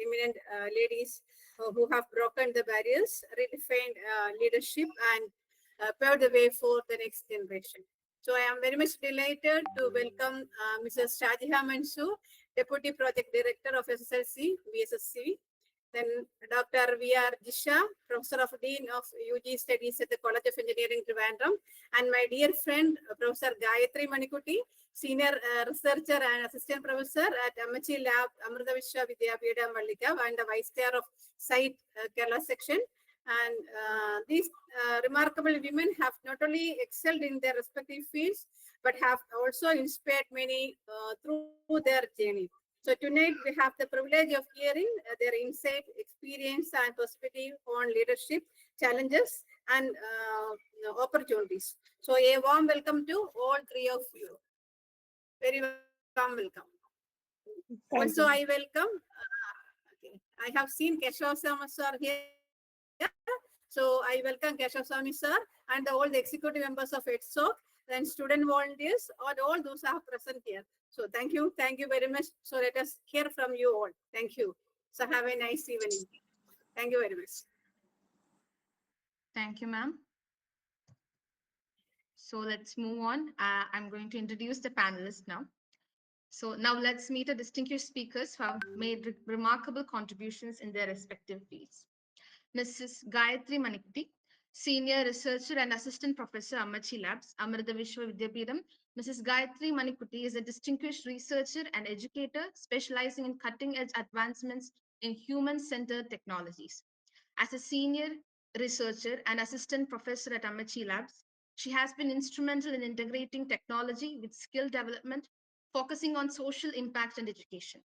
eminent ladies who have broken the barriers, redefined leadership, and paved the way for the next generation. So I am very much delighted to welcome Mrs. Shajiha Mansoor, Deputy Project Director of SSLC, VSSC. Then Dr. V.R. Jisha, Professor of Dean of UG Studies at the College of Engineering, Trivandrum. And my dear friend, Professor 𝐺𝐬𝐿 𝐃𝐚𝐬𝐿, Senior Researcher and Assistant Professor at AMMACHI Lab, Amrita Vishwavidyapetham and the Vice Chair of Site Kerala Section. And these remarkable women have not only excelled in their respective fields, but have also inspired many through their journey. So tonight we have the privilege of hearing their insight, experience, and perspective on leadership, challenges, and opportunities. So a warm welcome to all three of you. Very warm welcome. Also, I welcome, I have seen 𝐾𝐲 sir here. So I welcome 𝐾𝐲 sir and all the executive members of 𝐁𝐚𝐬𝐽 and student volunteers or all those who are present here. So thank you very much. So let us hear from you all. Thank you. So have a nice evening. Thank you very much. Thank you, ma'am. So let's move on. I'm going to introduce the panelists now. So now let's meet the distinguished speakers who have made remarkable contributions in their respective fields. Mrs. 𝐺𝐬𝐿 𝐃𝐚𝐬𝐿, Senior Researcher and Assistant Professor, AMMACHI Labs, Amrita Vishwa Vidyapeetham. Mrs. 𝐺𝐬𝐿 𝐃𝐚𝐬𝐿 is a distinguished researcher and educator specializing in cutting-edge advancements in human-centered technologies. As a senior researcher and assistant professor at AMMACHI Labs, she has been instrumental in integrating technology with skill development, focusing on social impact and education.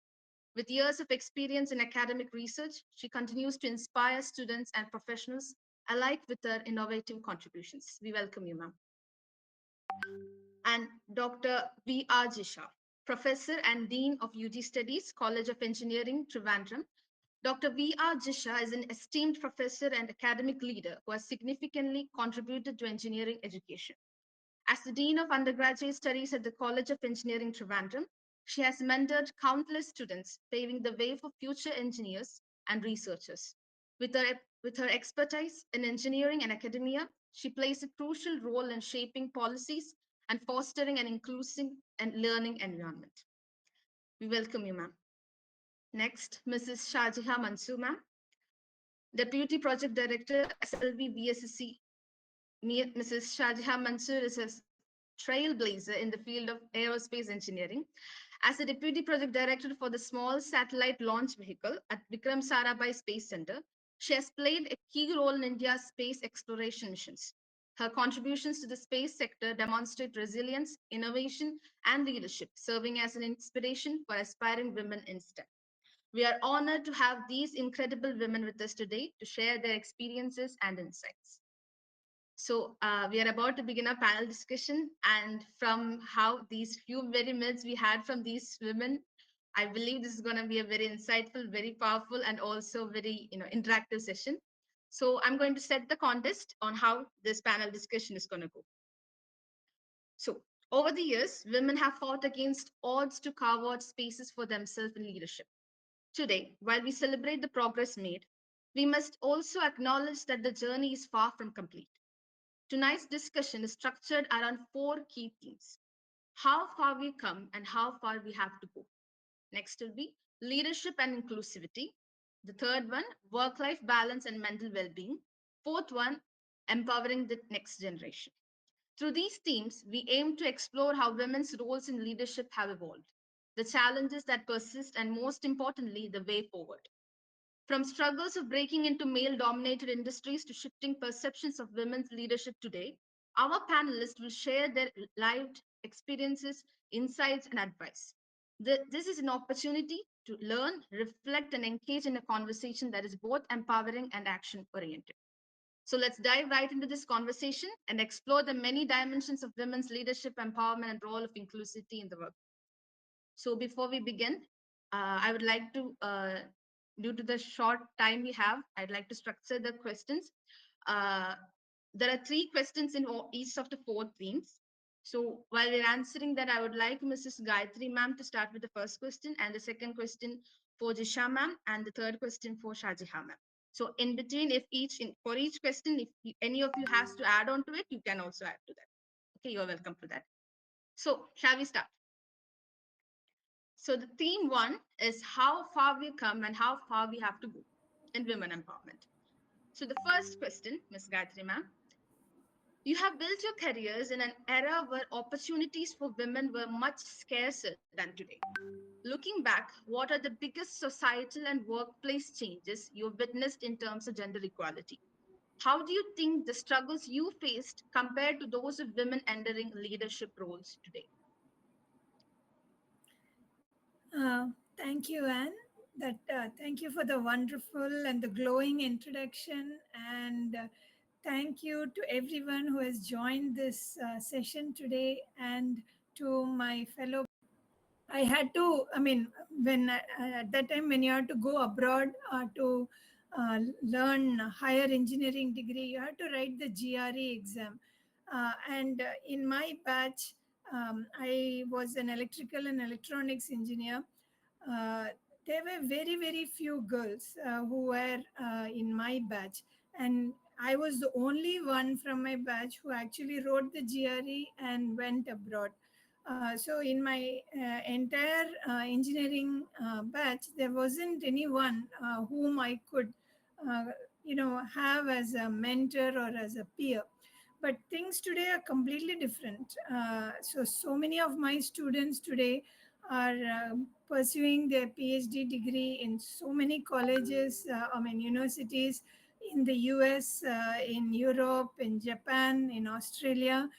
With years of experience in academic research, she continues to inspire students and professionals alike with her innovative contributions. We welcome you, ma'am. And Dr. V.R. Jisha, Professor and Dean of UG Studies, College of Engineering, Trivandrum. Dr. V.R. Jisha is an esteemed professor and academic leader who has significantly contributed to engineering education. As the Dean of Undergraduate Studies at the College of Engineering, Trivandrum, she has mentored countless students, paving the way for future engineers and researchers. With her expertise in engineering and academia, she plays a crucial role in shaping policies and fostering an inclusive and learning environment. We welcome you, ma'am. Next, Mrs. Shajiha Mansoor, ma'am, Deputy Project Director, SSLV VSSC. Mrs. Shajiha Mansoor is a trailblazer in the field of aerospace engineering. As a Deputy Project Director for the Small Satellite Launch Vehicle at Vikram Sarabhai Space Center, she has played a key role in India's space exploration missions. Her contributions to the space sector demonstrate resilience, innovation, and leadership, serving as an inspiration for aspiring women in STEM. We are honored to have these incredible women with us today to share their experiences and insights. So we are about to begin our panel discussion, and from how these few very minutes we had from these women, I believe this is going to be a very insightful, very powerful, and also very interactive session. So I'm going to set the context on how this panel discussion is going to go. So over the years, women have fought against odds to carve out spaces for themselves in leadership. Today, while we celebrate the progress made, we must also acknowledge that the journey is far from complete. Tonight's discussion is structured around 4 key themes: how far we come and how far we have to go. Next will be leadership and inclusivity. The third one, work-life balance and mental well-being. Fourth one, empowering the next generation. Through these themes, we aim to explore how women's roles in leadership have evolved, the challenges that persist, and most importantly, the way forward. From struggles of breaking into male-dominated industries to shifting perceptions of women's leadership today, our panelists will share their lived experiences, insights, and advice. This is an opportunity to learn, reflect, and engage in a conversation that is both empowering and action-oriented. So let's dive right into this conversation and explore the many dimensions of women's leadership, empowerment, and role of inclusivity in the work. So before we begin, I would like to due to the short time we have, I'd like to structure the questions. There are 3 questions in each of the 4 themes. So while we're answering that, I would like Mrs. 𝐺𝐬𝐿 ma'am to start with the first question, and the second question for Jisha ma'am, and the third question for Shajiha ma'am. So in between, for each question, if any of you has to add on to it, you can also add to that. Okay, you're welcome to that. So shall we start? So the theme one is how far we come and how far we have to go in women empowerment. So the first question, Ms. Gayatri ma'am, you have built your careers in an era where opportunities for women were much scarcer than today. Looking back, what are the biggest societal and workplace changes you've witnessed in terms of gender equality? How do you think the struggles you faced compared to those of women entering leadership roles today? Thank you, Anne. Thank you for the wonderful and the glowing introduction, and thank you to everyone who has joined this session today, and to my fellow. I had to, I mean, when at that time when you had to go abroad to learn higher engineering degree, you had to write the GRE exam. And in my batch, I was an electrical and electronics engineer. Uh, there were very, very few girls who were in my batch. And I was the only one from my batch who actually wrote the GRE and went abroad. So in my entire engineering batch, there wasn't anyone whom I could, uh, have as a mentor or as a peer. But things today are completely different. So many of my students today are pursuing their PhD degree in so many colleges, universities in the US, in Europe, in Japan, in Australia,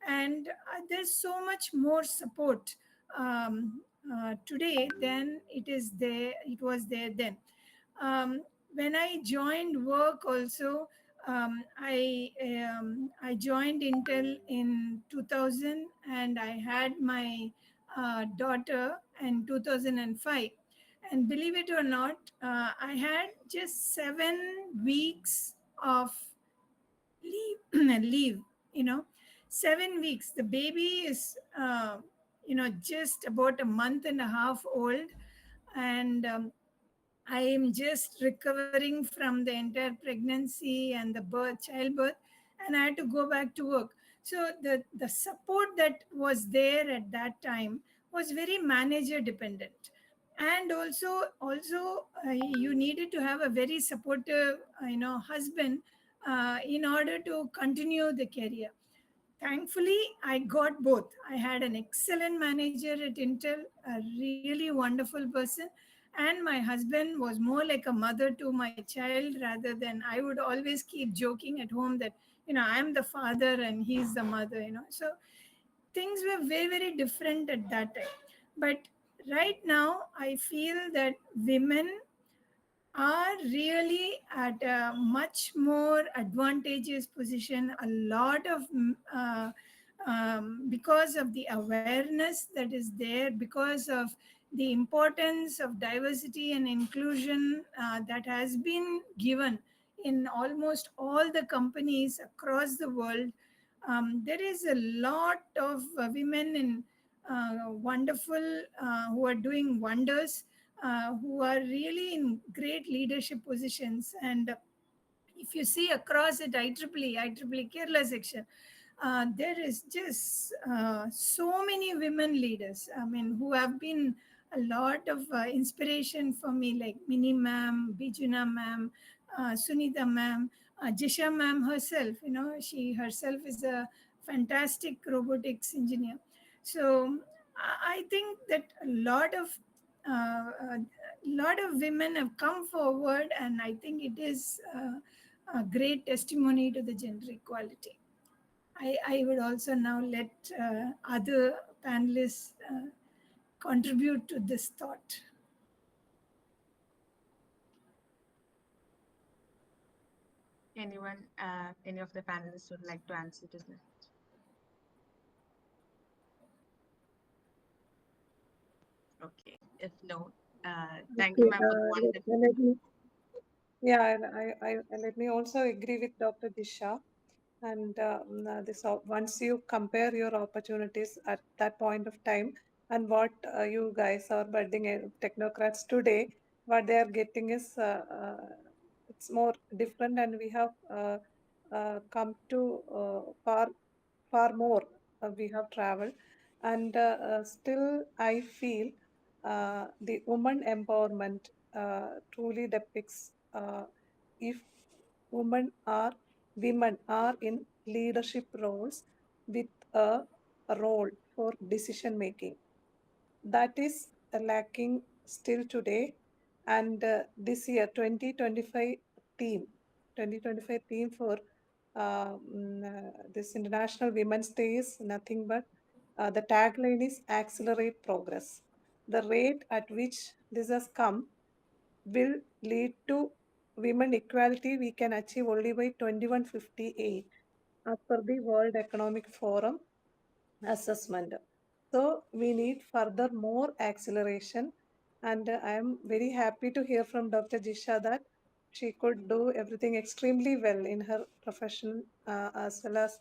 and there's so much more support today than it was there then. When I joined work also, I joined Intel in 2000, and I had my daughter in 2005. And believe it or not, I had just 7 weeks of leave, 7 weeks. The baby is, just about a month and a half old. And I am just recovering from the entire pregnancy and the childbirth, and I had to go back to work. So the support that was there at that time was very manager dependent, and also you needed to have a very supportive, husband in order to continue the career. Thankfully, I got both. I had an excellent manager at Intel, a really wonderful person, and my husband was more like a mother to my child rather than, I would always keep joking at home that, I'm the father and he's the mother. So things were very, very different at that time. But right now, I feel that women are really at a much more advantageous position. A lot of because of the awareness that is there, because of the importance of diversity and inclusion that has been given in almost all the companies across the world. There is a lot of women in wonderful who are doing wonders, who are really in great leadership positions. And if you see across at IEEE Kerala section, there is just so many women leaders, I mean, who have been a lot of inspiration for me, like Mini ma'am, Bijuna ma'am, Sunita ma'am, Jisha ma'am herself. She herself is a fantastic robotics engineer. So I think that a lot of women have come forward, and I think it is a great testimony to the gender equality. I would also now let other panelists contribute to this thought. Anyone, any of the panelists would like to answer to this? Okay, if no, thank you, Okay, ma'am, for the wonderful. let me, yeah, and let me also agree with Dr. Disha. And once you compare your opportunities at that point of time and what you guys are budding technocrats today, what they are getting is it's more different, and we have come to far more. We have traveled, and still I feel the woman empowerment truly depicts if women are in leadership roles with a role for decision making. That is lacking still today. And this year, 2025 theme for this International Women's Day is nothing but the tagline is accelerate progress. The rate at which this has come will lead to women equality we can achieve only by 2158 as per the World Economic Forum assessment. So we need further more acceleration, and I am very happy to hear from Dr. Jisha that she could do everything extremely well in her profession, as well as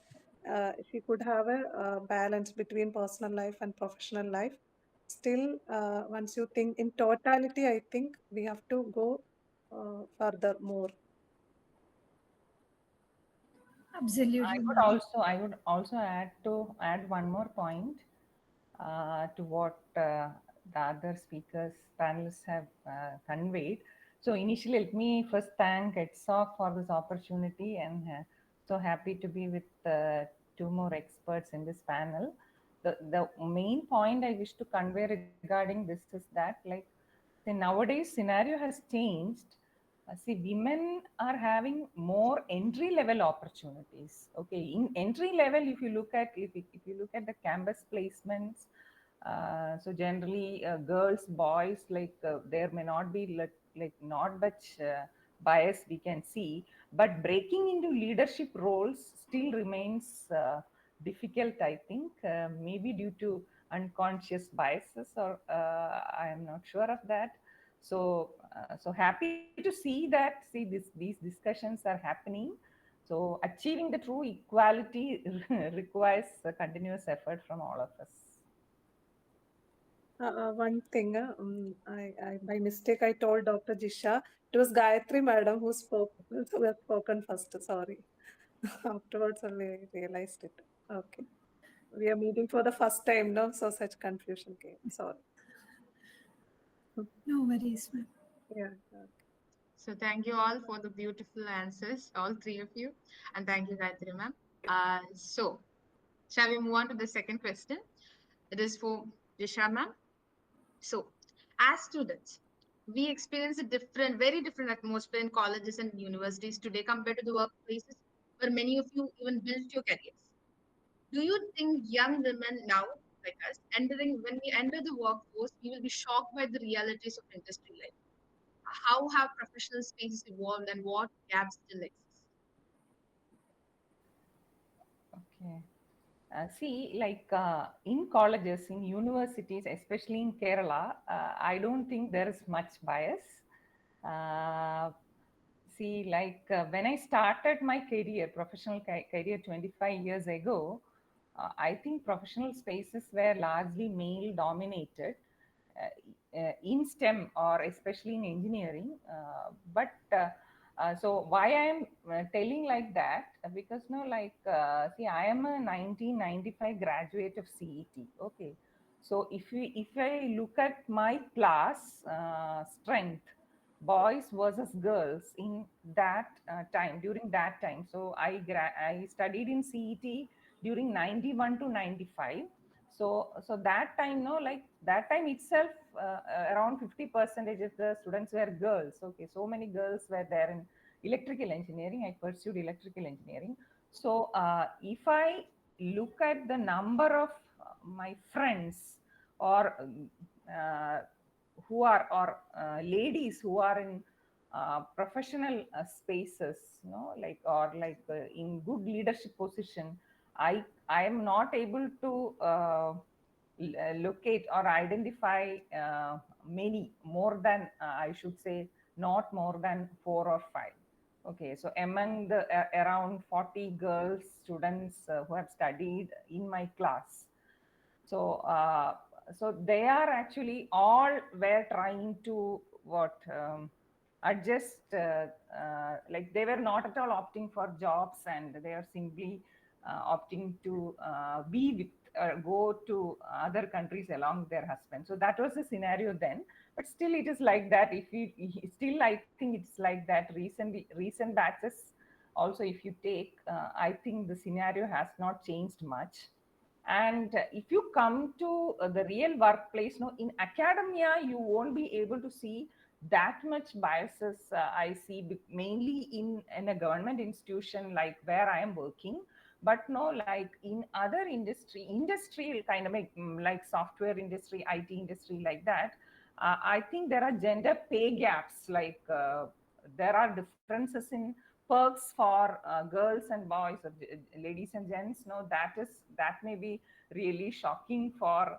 she could have a balance between personal life and professional life. Still, once you think in totality, I think we have to go further more. Absolutely, I ma'am. would also add one more point to what the other speakers, panelists have conveyed. So initially, let me first thank 𝐁𝐸 for this opportunity, and so happy to be with two more experts in this panel. The main point I wish to convey regarding this is that, like, the nowadays scenario has changed. See, women are having more entry level opportunities. Okay, in entry level, if you look at the campus placements, so generally girls, boys, like there may not be like not much bias we can see, but breaking into leadership roles still remains difficult. I think maybe due to unconscious biases, or I am not sure of that. So so happy to see that these discussions are happening. So achieving the true equality requires a continuous effort from all of us. One thing, by mistake, I told Dr. Jisha. It was Gayatri Madam who has spoken first. Sorry. Afterwards, only I realized it. Okay. We are meeting for the first time, no? So such confusion came. Sorry. No worries, ma'am. Yeah. Okay. So thank you all for the beautiful answers, all three of you. And thank you, Gayatri ma'am. So shall we move on to the second question? It is for Disha ma'am. So as students, we experience a different, very different atmosphere in colleges and universities today compared to the workplaces where many of you even built your careers. Do you think young women now, like us, when we enter the workforce, we will be shocked by the realities of industry life? How have professional spaces evolved and what gaps still exist? Okay. See, like in colleges, in universities, especially in Kerala, I don't think there is much bias. Uh, See, like when I started my career, professional career 25 years ago, I think professional spaces were largely male dominated in STEM or especially in engineering. So why I am telling like that? Because no, like see, I am a 1995 graduate of CET. Okay, so if I look at my class strength, boys versus girls in that time, during that time, so I studied in CET during 91 to 95. So that time, no, like that time itself, around 50% of the students were girls. Okay, so many girls were there in electrical engineering. I pursued electrical engineering. So if I look at the number of my friends, or uh, who are, or ladies who are in professional spaces, you know, like, or like in good leadership position, I am not able to locate or identify many more than I should say not more than 4 or 5. Okay, so among the around 40 girls students who have studied in my class, so so they are actually all were trying to what adjust, like they were not at all opting for jobs, and they are simply opting to be with go to other countries along with their husband. So that was the scenario then, but still it is like that. If you still, I think it's like that. Recent batches also, if you take, I think the scenario has not changed much. And if you come to the real workplace, no, in academia, you won't be able to see that much biases. I see mainly in a government institution like where I am working, but no, like in other industrial kind of like software industry, IT industry, like that. I think there are gender pay gaps. Like there are differences in perks for girls and boys, or ladies and gents. No, that may be really shocking for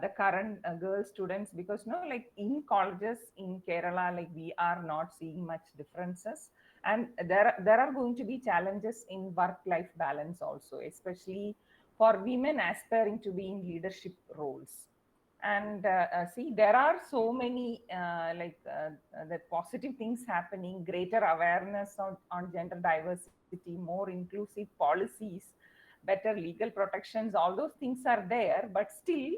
the current girl students, because no, like in colleges in Kerala, like we are not seeing much differences. And there are going to be challenges in work-life balance also, especially for women aspiring to be in leadership roles. And see, there are so many the positive things happening, greater awareness on gender diversity, more inclusive policies, better legal protections, all those things are there. But still,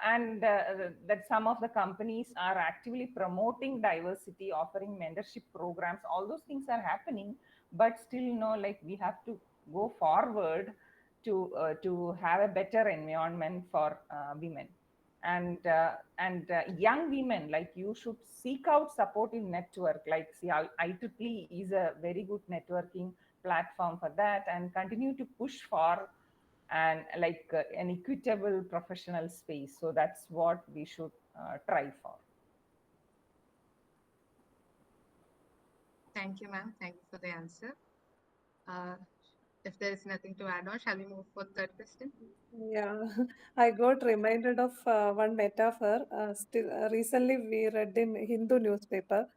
and that some of the companies are actively promoting diversity, offering mentorship programs, all those things are happening. But still, like we have to go forward to have a better environment for women. And young women, like you should seek out supportive network. Like see, IEEE is a very good networking platform for that, and continue to push for and like an equitable professional space. So that's what we should try for. Thank you, ma'am. Thank you for the answer. If there is nothing to add on, shall we move for the third question? Yeah, I got reminded of one metaphor. Still, recently we read in Hindu newspaper.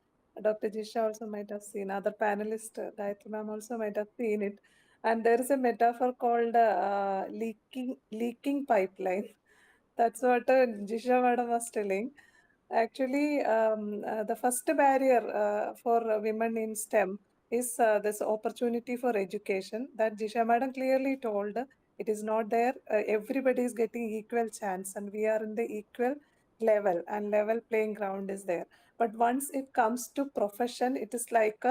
Dr. Jisha also might have seen. Other panelist, Gayatri ma'am also might have seen it. And there is a metaphor called leaking pipeline. That's what Jisha madam was telling. Actually, the first barrier for women in STEM is this opportunity for education that Jisha madam clearly told. It is not there. Everybody is getting equal chance, and we are in the equal level, and level playing ground is there. But once it comes to profession, it is like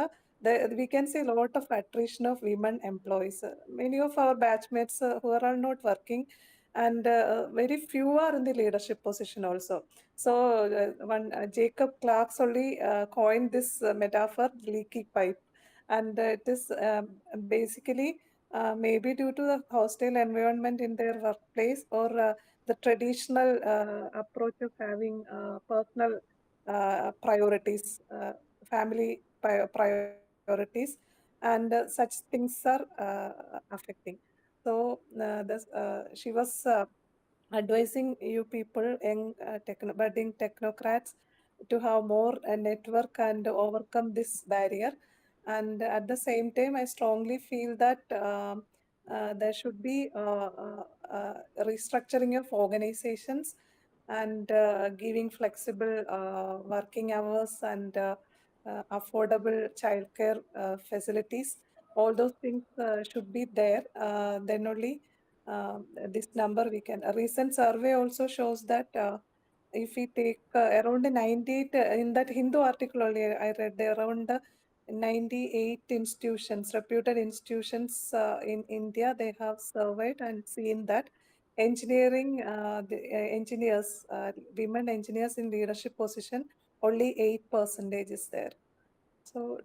we can see a lot of attrition of women employees. Many of our batchmates who are not working, and very few are in the leadership position also. So one Jacob Clark's only coined this metaphor, leaky pipe, and it is basically maybe due to the hostile environment in their workplace, or the traditional approach of having personal priorities, family priorities, and such things are affecting. So she was advising you people, young budding technocrats, to have more network and overcome this barrier. And at the same time, I strongly feel that there should be restructuring of organizations, and giving flexible working hours, and affordable childcare facilities. All those things should be there. Then only this number we can. A recent survey also shows that if we take around 98, in that Hindu article only I read, around 98 institutions, reputed institutions in India, they have surveyed and seen that engineers, women engineers in leadership position, only 8% is there. So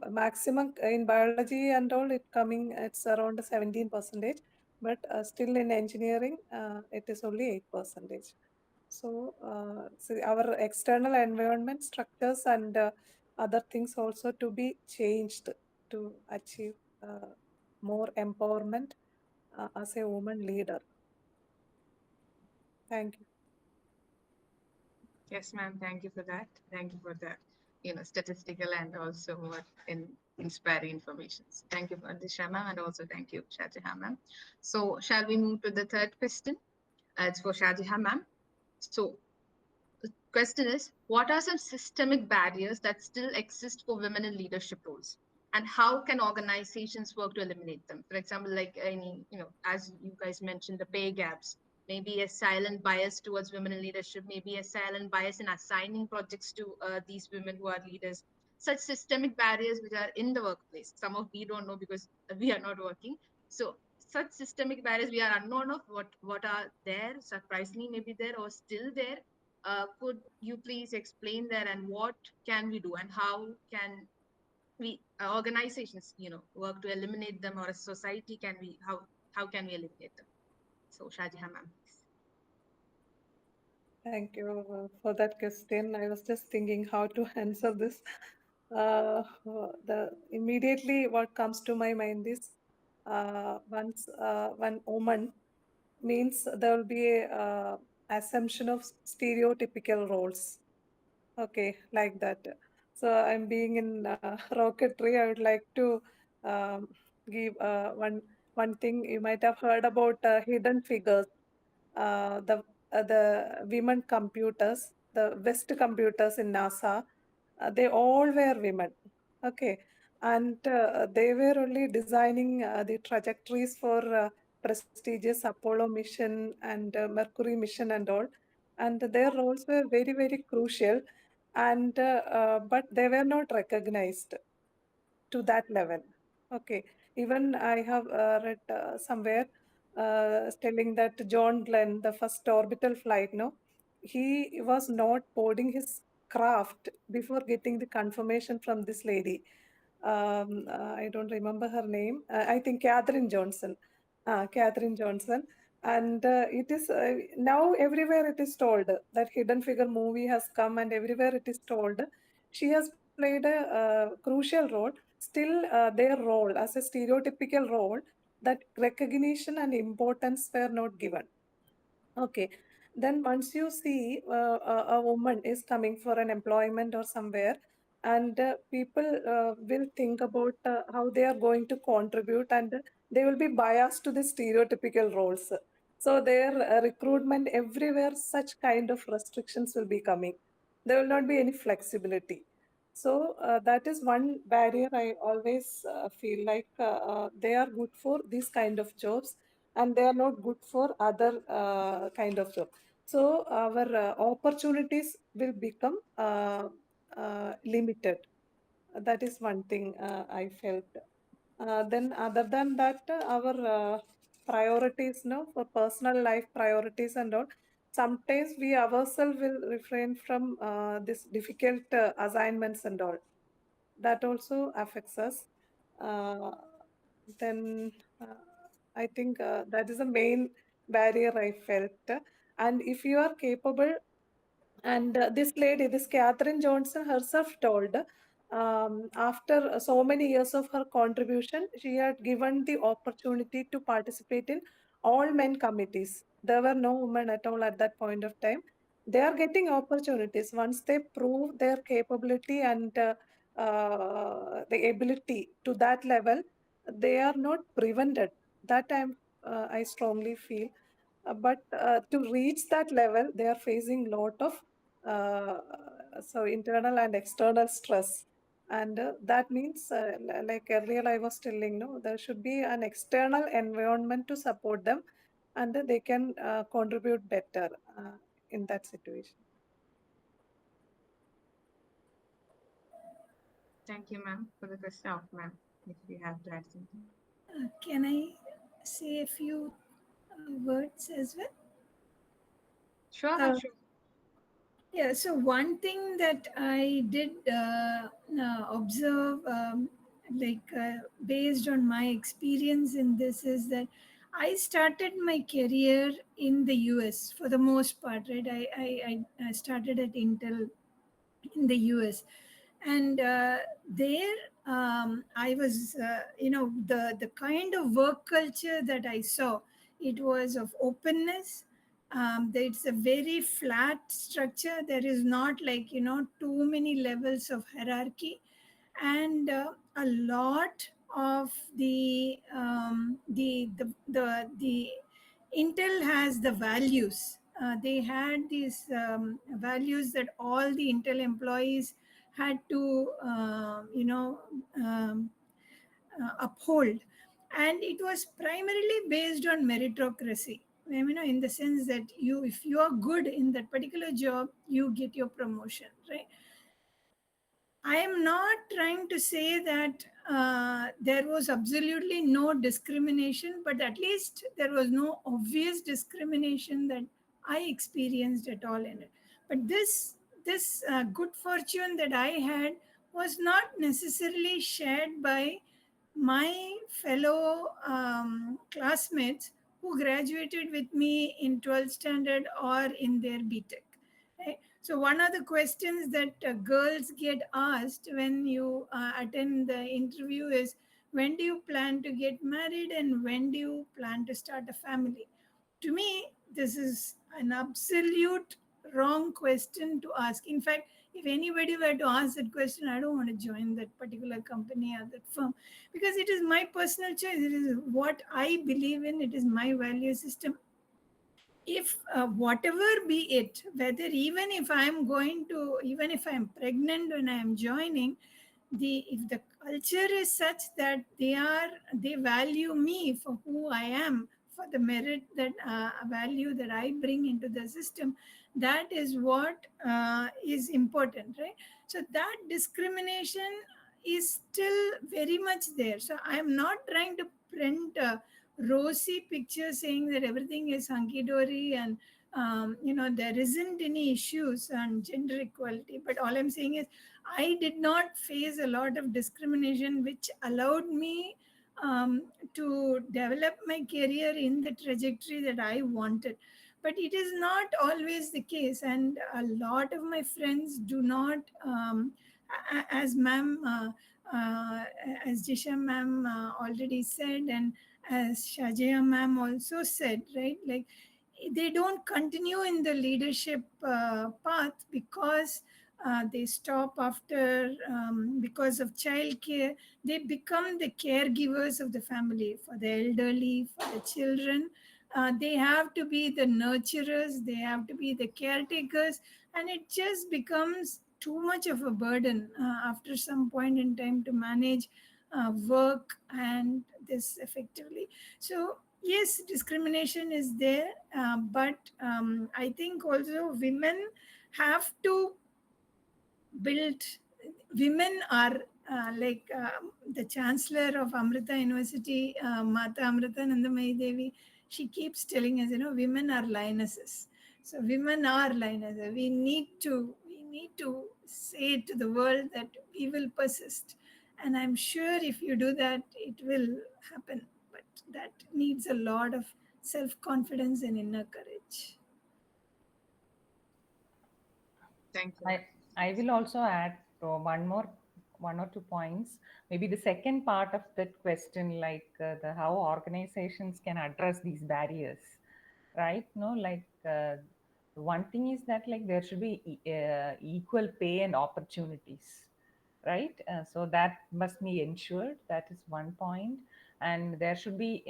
maximum in biology and all, it's around 17%, but still in engineering, it is only 8%. So, our external environment structures and other things also to be changed to achieve more empowerment as a woman leader. Thank you. Yes, ma'am. Thank you for that. Thank you for the statistical and also inspiring information. Thank you for this, ma'am, and also thank you, Shahjahan ma'am. So shall we move to the third question? It's for Shahjahan ma'am. So Question is, what are some systemic barriers that still exist for women in leadership roles? And how can organizations work to eliminate them? For example, like any, as you guys mentioned, the pay gaps, maybe a silent bias towards women in leadership, maybe a silent bias in assigning projects to these women who are leaders. Such systemic barriers which are in the workplace. Some of we don't know because we are not working. So such systemic barriers we are unknown of what are there, surprisingly maybe there or still there. Could you please explain that and what can we do and how can we organizations work to eliminate them, or a society can we how can we eliminate them? So Shajiha ma'am, please. Thank you for that question. I was just thinking how to answer this. The immediately what comes to my mind is once one woman means there will be a assumption of stereotypical roles. Okay, like that. So I'm being in rocketry. I would like to um, give one thing. You might have heard about hidden figures. The women computers, the West computers in NASA, they all were women. Okay, and they were only designing the trajectories for prestigious Apollo mission and Mercury mission and all, and their roles were very very crucial, and but they were not recognized to that level. Okay, even I have read somewhere telling that John Glenn, the first orbital flight, no, he was not boarding his craft before getting the confirmation from this lady. I don't remember her name. I think Catherine Johnson. Catherine Johnson. And it is now everywhere it is told that Hidden Figure movie has come, and everywhere it is told she has played a crucial role. Still, their role as a stereotypical role, that recognition and importance were not given. Okay. Then once you see a woman is coming for an employment or somewhere, and people will think about how they are going to contribute, and they will be biased to the stereotypical roles. So their recruitment everywhere, such kind of restrictions will be coming. There will not be any flexibility. So that is one barrier I always feel like they are good for these kind of jobs, and they are not good for other kind of job. So our opportunities will become limited. That is one thing I felt. Then other than that, our priorities, no, for personal life priorities and all, sometimes we ourselves will refrain from this difficult assignments and all. That also affects us. Uh, then I think that is the main barrier I felt. And if you are capable, and this lady, this Catherine Johnson herself told, after so many years of her contribution, she had given the opportunity to participate in all men committees. There were no women at all at that point of time. They are getting opportunities once they prove their capability and the ability to that level. They are not prevented. That I strongly feel. But to reach that level, they are facing lot of uh, so internal and external stress. And that means, like earlier I was telling, no, there should be an external environment to support them, and they can contribute better in that situation. Thank you ma'am for the question. Of ma'am, if you have to add something. Can I say a few words as well? Sure, Uh, sure. Yeah, so one thing that I did observe, based on my experience in this, is that I started my career in the US for the most part, right? I started at Intel in the US, and there I was, the kind of work culture that I saw, it was of openness. It's a very flat structure. There is not, like, too many levels of hierarchy, and a lot of the Intel has the values they had these values that all the Intel employees had to, uphold. And it was primarily based on meritocracy. In the sense that if you are good in that particular job, you get your promotion, right? I am not trying to say that there was absolutely no discrimination, but at least there was no obvious discrimination that I experienced at all in it. But this good fortune that I had was not necessarily shared by my fellow classmates who graduated with me in 12th standard or in their BTech. Right? So one of the questions that girls get asked when you attend the interview is, when do you plan to get married and when do you plan to start a family? To me, this is an absolute wrong question to ask. In fact, if anybody were to ask that question, I don't want to join that particular company or that firm, because it is my personal choice. It is what I believe in. It is my value system. If whatever be it, whether even if I'm pregnant when I am joining, if the culture is such that they value me for who I am, for the merit that value that I bring into the system, that is what is important, right? So that discrimination is still very much there. So I am not trying to print rosy picture saying that everything is hunky-dory and there isn't any issues on gender equality. But all I'm saying is I did not face a lot of discrimination, which allowed me to develop my career in the trajectory that I wanted. But it is not always the case, and a lot of my friends do not, as as Jisha ma'am already said, and as Shajaya ma'am also said, right? Like, they don't continue in the leadership path because they stop after, because of childcare. They become the caregivers of the family for the elderly, for the children. They have to be the nurturers, they have to be the caretakers, and it just becomes too much of a burden after some point in time to manage work and this effectively. So yes, discrimination is there, but I think also women have to build. Women are the chancellor of Amrita University, Mata Amrita Nandamayi Devi. She keeps telling us, women are lionesses. So women are lionesses. We need to say to the world that we will persist. And I'm sure if you do that, it will happen. But that needs a lot of self-confidence and inner courage. Thank you. I will also add one or 2 points. Maybe the second part of that question, like how organizations can address these barriers, right? One thing is that like there should be equal pay and opportunities, right? So that must be ensured. That is one point. And there should be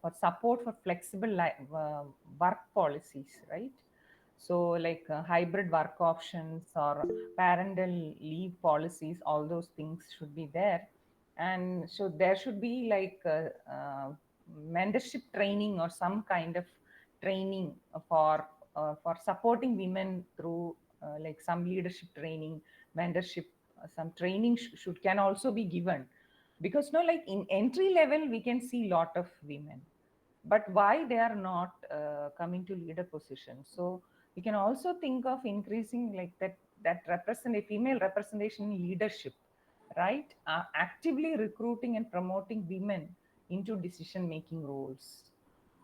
for support for flexible work policies, right? So like hybrid work options or parental leave policies, all those things should be there. And so there should be like mentorship training or some kind of training for supporting women through like some leadership training, mentorship, some training can also be given. Because like in entry level we can see lot of women, but why they are not coming to leader positions? So we can also think of increasing like that female representation in leadership, right? Actively recruiting and promoting women into decision making roles.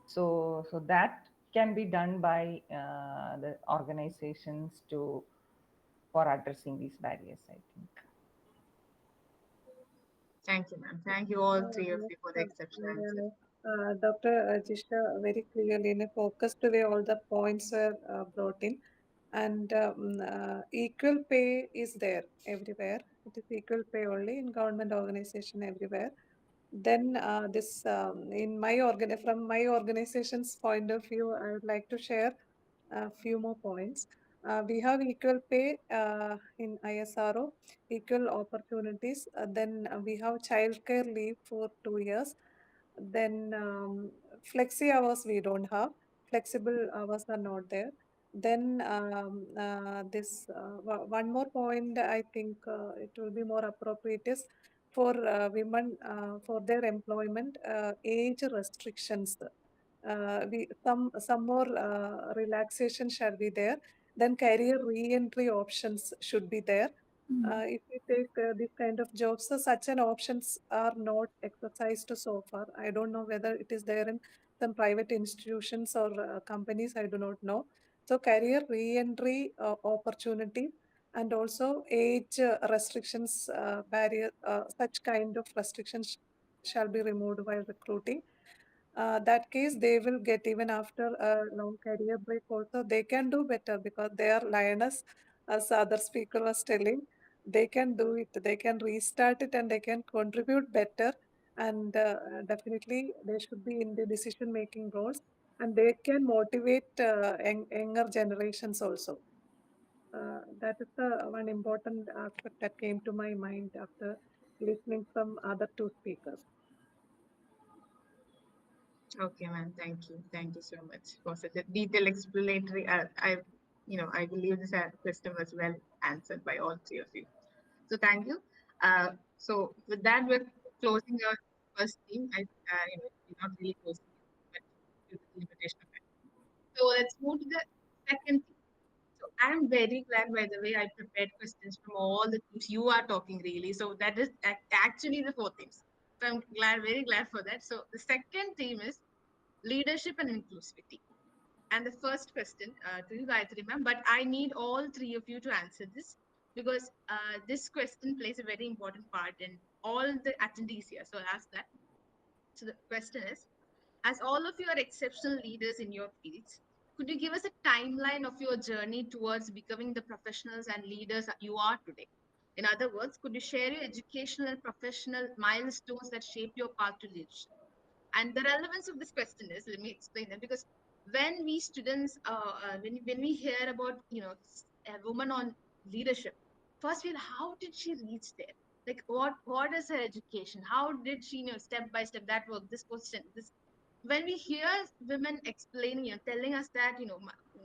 So that can be done by the organizations for addressing these barriers, I think. Thank you, ma'am. Thank you all three of you for the exceptional answer. Dr. Jisha very clearly in a focused way, all the points were brought in. And equal pay is there everywhere. It is equal pay only in government organization everywhere. Then this from my organization's point of view, I would like to share a few more points. We have equal pay in ISRO, equal opportunities. Then we have childcare leave for 2 years. Then flexi hours we don't have. Flexible hours are not there. Then one more point I think it will be more appropriate is for women for their employment age restrictions. Some more relaxation shall be there. Then career re-entry options should be there. If we take this kind of jobs, so such an options are not exercised so far. I don't know whether it is there in some private institutions or companies. I do not know. So career re-entry opportunity and also age restrictions barrier. Such kind of restrictions shall be removed while recruiting. That case they will get even after a long career break also they can do better because they are lioness, as other speaker was telling. They can do it, they can restart it and they can contribute better, and definitely they should be in the decision making roles, and they can motivate younger generations also. That is the one important aspect that came to my mind after listening from other two speakers. Okay, ma'am. Thank you. Thank you so much for such a detailed explanatory. I believe this question was well answered by all three of you. So thank you. So with that, we're closing our first theme. We're not really closing it, but due to the limitation of time. So let's move to the second theme. So I'm very glad, by the way, I prepared questions from all the themes you are talking really. So that is actually the four themes. So I'm glad, very glad for that. So the second theme is leadership and inclusivity. And the first question to you, Gayatri ma'am, but I need all three of you to answer this because this question plays a very important part in all the attendees here. So I'll ask that. So the question is, as all of you are exceptional leaders in your fields, could you give us a timeline of your journey towards becoming the professionals and leaders that you are today? In other words, could you share your educational and professional milestones that shaped your path to leadership? And the relevance of this question is, let me explain that, because when we students, when we hear about, a woman on leadership, first we're, how did she reach there? Like, what is her education? How did she, step by step that work, this question, this, when we hear women explaining, telling us that,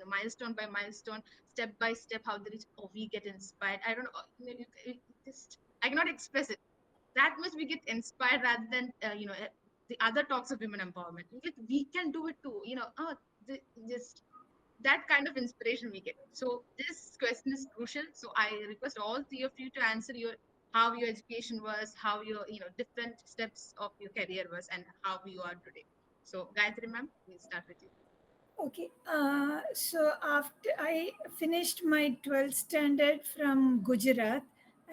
milestone by milestone, step by step, how they reach, oh, we get inspired. I don't know, just, I cannot express it. That much we get inspired rather than, the other talks of women empowerment. Like, we can do it too, just that kind of inspiration we get. So this question is crucial. So I request all three of you to answer how your education was, how your, different steps of your career was, and how you are today. So Gayatri ma'am, we'll start with you. Okay, so after I finished my 12th standard from Gujarat,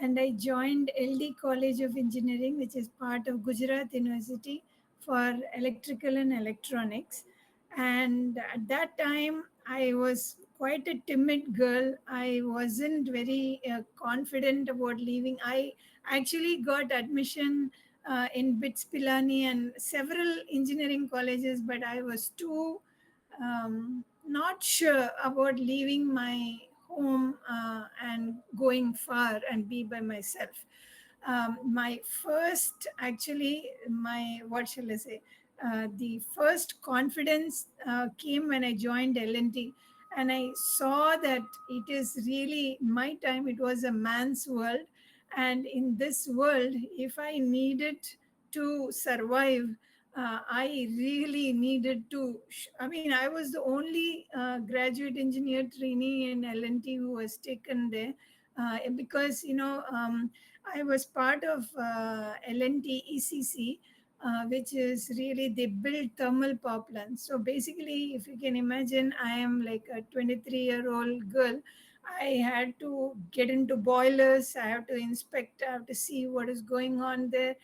and I joined LD College of Engineering, which is part of Gujarat University for electrical and electronics. And at that time, I was quite a timid girl. I wasn't very confident about leaving. I actually got admission in BITS Pilani and several engineering colleges, but I was too not sure about leaving my home and going far and be by myself. My first, actually, what shall I say? The first confidence came when I joined L&T, and I saw that it is really my time. It was a man's world, and in this world, if I needed to survive, I really needed to. I mean, I was the only graduate engineer trainee in L&T who was taken there because I was part of L&T ECC, which is really they build thermal power plants. So basically, if you can imagine, I am like a 23-year-old girl. I had to get into boilers. I have to inspect. I have to see what is going on there.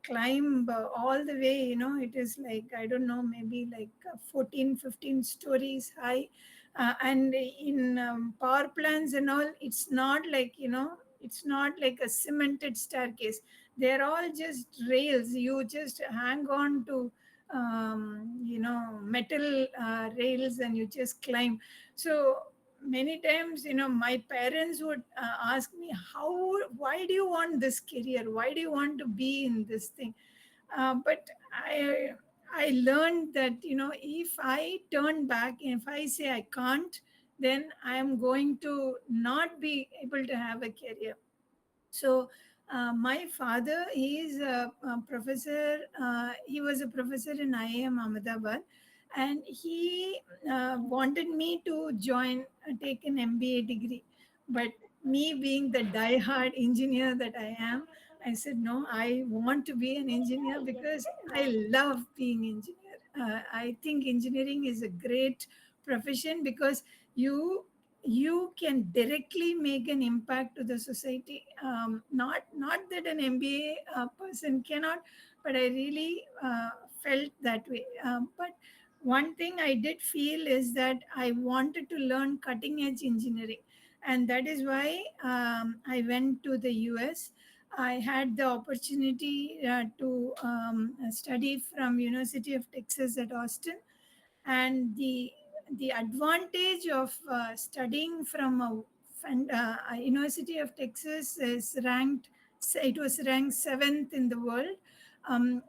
Climb all the way, it is like, I don't know, maybe like 14, 15 stories high. And in power plants and all, it's not like, it's not like a cemented staircase. They're all just rails. You just hang on to metal rails and you just climb. So many times, my parents would ask me, why do you want this career? Why do you want to be in this thing? But I learned that, if I turn back, if I say I can't, then I am going to not be able to have a career. So my father is a professor. He was a professor in IIM Ahmedabad, and he wanted me to take an MBA degree. But me being the die-hard engineer that I am, I said, no, I want to be an engineer because I love being engineer. I think engineering is a great profession because you can directly make an impact to the society. Not that an MBA person cannot, but I really felt that way. But one thing I did feel is that I wanted to learn cutting edge engineering, and that is why I went to the US. I had the opportunity to study from University of Texas at Austin, and the advantage of studying from University of Texas is it was ranked 7th in the world.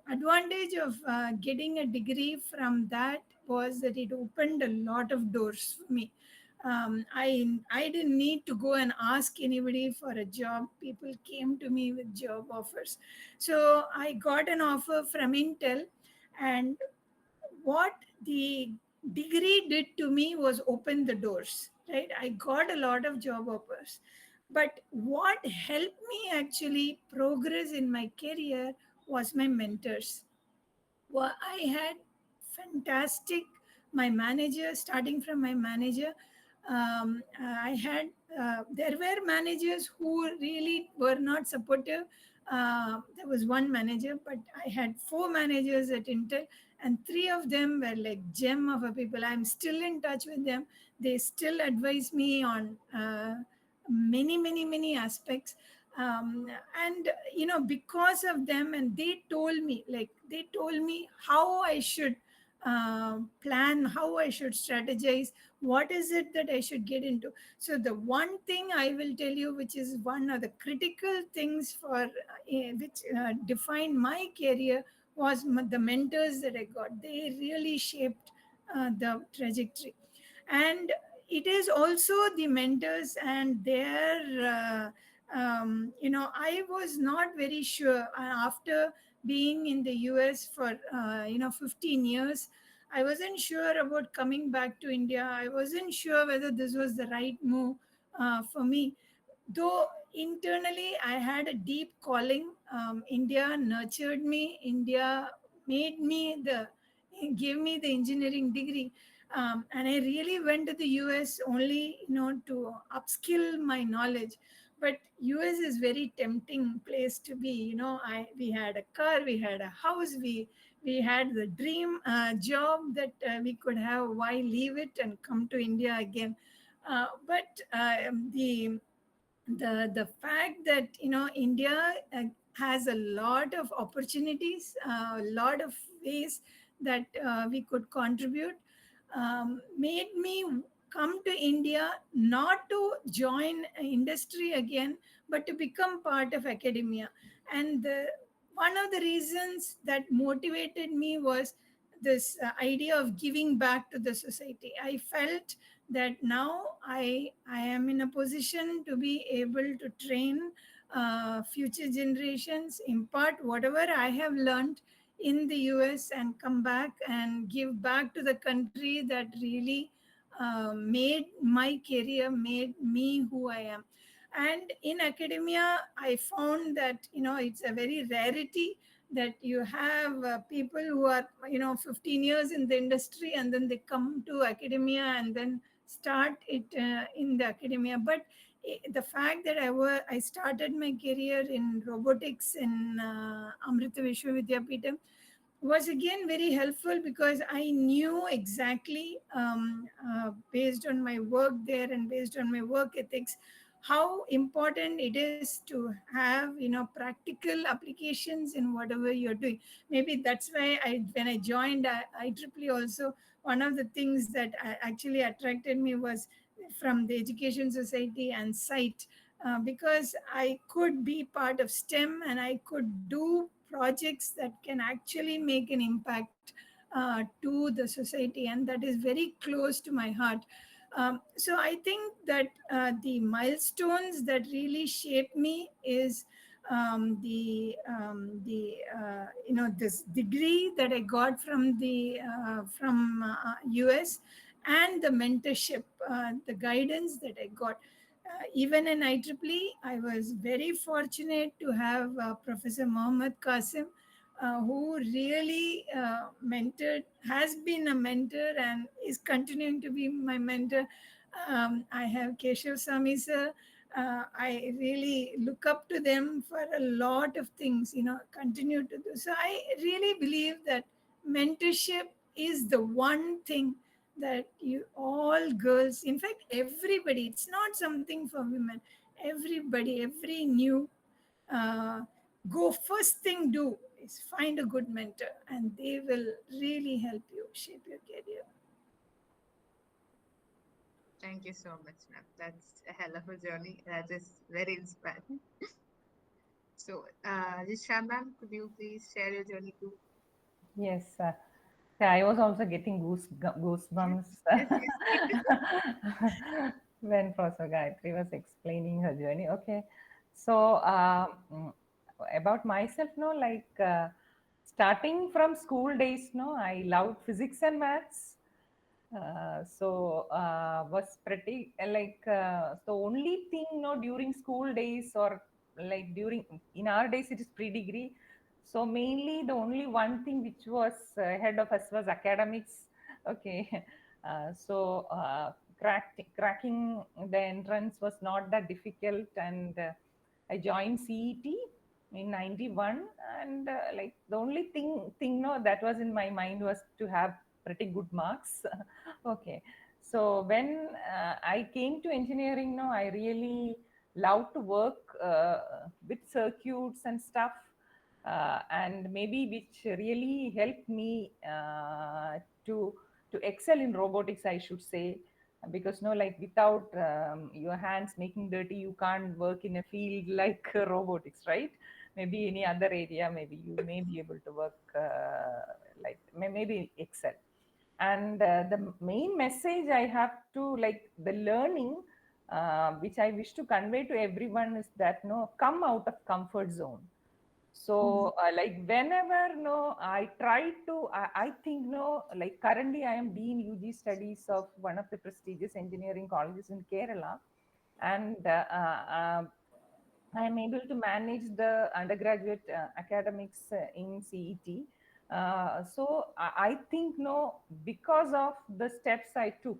Advantage of getting a degree from that was that it opened a lot of doors for me. I didn't need to go and ask anybody for a job. People came to me with job offers. So I got an offer from Intel, and what the degree did to me was open the doors, right? I got a lot of job offers. But what helped me actually progress in my career was my mentors. Well, I had fantastic, my manager, starting from my manager. I had, there were managers who really were not supportive. There was one manager, but I had 4 managers at Intel, and 3 of them were like gem of a people. I'm still in touch with them. They still advise me on many aspects. And because of them, and they told me how I should plan, how I should strategize, what is it that I should get into. So the one thing I will tell you, which is one of the critical things for which defined my career, was the mentors that I got. They really shaped the trajectory. And it is also the mentors and their I was not very sure after being in the US for 15 years. I wasn't sure about coming back to India. I wasn't sure whether this was the right move for me. Though internally I had a deep calling. India nurtured me. India made me gave me the engineering degree. And I really went to the US only, to upskill my knowledge. But US is very tempting place to be. We had a car, we had a house, we had the dream job that we could have. Why leave it and come to India again? But the fact that India has a lot of opportunities, a lot of ways that we could contribute, made me come to India not to join industry again, but to become part of academia. And one of the reasons that motivated me was this idea of giving back to the society. I felt that now I am in a position to be able to train future generations, impart whatever I have learned in the US, and come back and give back to the country that really made my career, made me who I am. And in academia, I found that it's a very rarity that you have people who are 15 years in the industry, and then they come to academia and then start it in the academia. But the fact that I started my career in robotics in Amrita Vidyapeetham was again very helpful, because I knew exactly, based on my work there and based on my work ethics, how important it is to have, practical applications in whatever you're doing. Maybe that's why when I joined IEEE also, one of the things that actually attracted me was from the Education Society and site, because I could be part of STEM and I could do projects that can actually make an impact to the society, and that is very close to my heart. So I think that the milestones that really shape me is this degree that I got from the from US, and the mentorship, the guidance that I got. Even in IEEE, I was very fortunate to have Professor Mohammed Qasim, who really has been a mentor and is continuing to be my mentor. I have Keshav Sami sir. I really look up to them for a lot of things, continue to do. So I really believe that mentorship is the one thing that you all girls, in fact, everybody, it's not something for women, everybody, every new uh, go first thing do is find a good mentor, and they will really help you shape your career. Thank you so much, ma'am. That's a hell of a journey. That is very inspiring. So, Jisha ma'am, could you please share your journey too? Yes. Yeah, I was also getting goosebumps Yes, yes. when Professor Gayatri was explaining her journey. Okay, so about myself, no, like starting from school days, no, I loved physics and maths. Was pretty the only thing, no, during school days, or like during in our days it is pre-degree, so mainly the only one thing which was ahead of us was academics. Okay. Cracking the entrance was not that difficult, and I joined CET in 91, and like the only thing no that was in my mind was to have pretty good marks. Okay, so when I came to engineering, no, I really love to work with circuits and stuff, and maybe which really helped me to excel in robotics, I should say, because no, like without your hands making dirty, you can't work in a field like robotics, right? Maybe any other area, maybe you may be able to work maybe excel. And the main message I have to, like, the learning which I wish to convey to everyone is that, no, come out of comfort zone. So like whenever, no, I try to, I think, no, like currently I am Dean UG Studies of one of the prestigious engineering colleges in Kerala, and I am able to manage the undergraduate academics in CET. I think, no, because of the steps I took,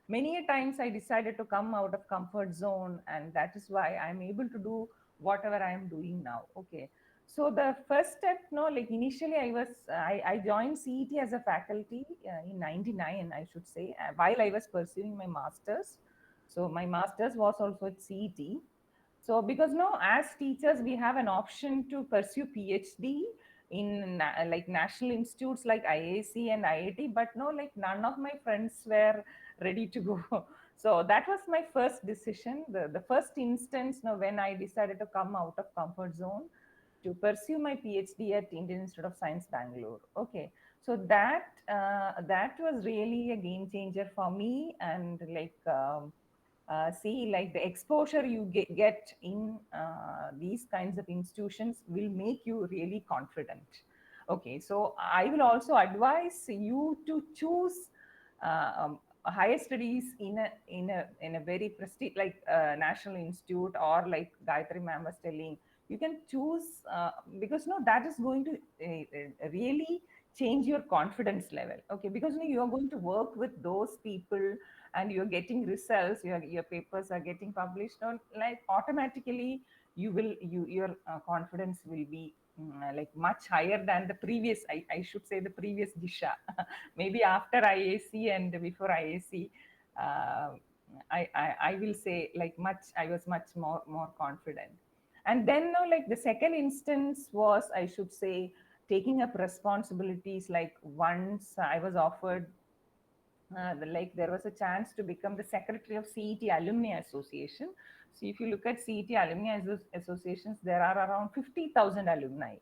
many a times I decided to come out of comfort zone, and that is why I'm able to do whatever I am doing now. Okay. So the first step, no, like initially I joined CET as a faculty in 99, I should say, while I was pursuing my master's. So my master's was also at CET. So because now as teachers, we have an option to pursue PhD in like national institutes like IISc and IIT, but no, like none of my friends were ready to go. So that was my first decision, the first instance, no, when I decided to come out of comfort zone to pursue my PhD at Indian Institute of Science, Bangalore. Okay, so that was really a game changer for me, and like see, like the exposure you get in these kinds of institutions will make you really confident. Okay, so I will also advise you to choose higher studies in a very prestige like national institute, or like Gayatri ma'am was telling, you can choose because no, that is going to really change your confidence level. Okay, because no, you are going to work with those people, and you're getting results, your papers are getting published on, like automatically your confidence will be like much higher than the previous, I should say the previous Disha. Maybe after IAC and before IAC, I will say like I was much more confident. And then no, like the second instance was, I should say, taking up responsibilities. Like once I was offered like there was a chance to become the secretary of CET Alumni Association. So if you look at CET Alumni Associations, there are around 50,000 alumni.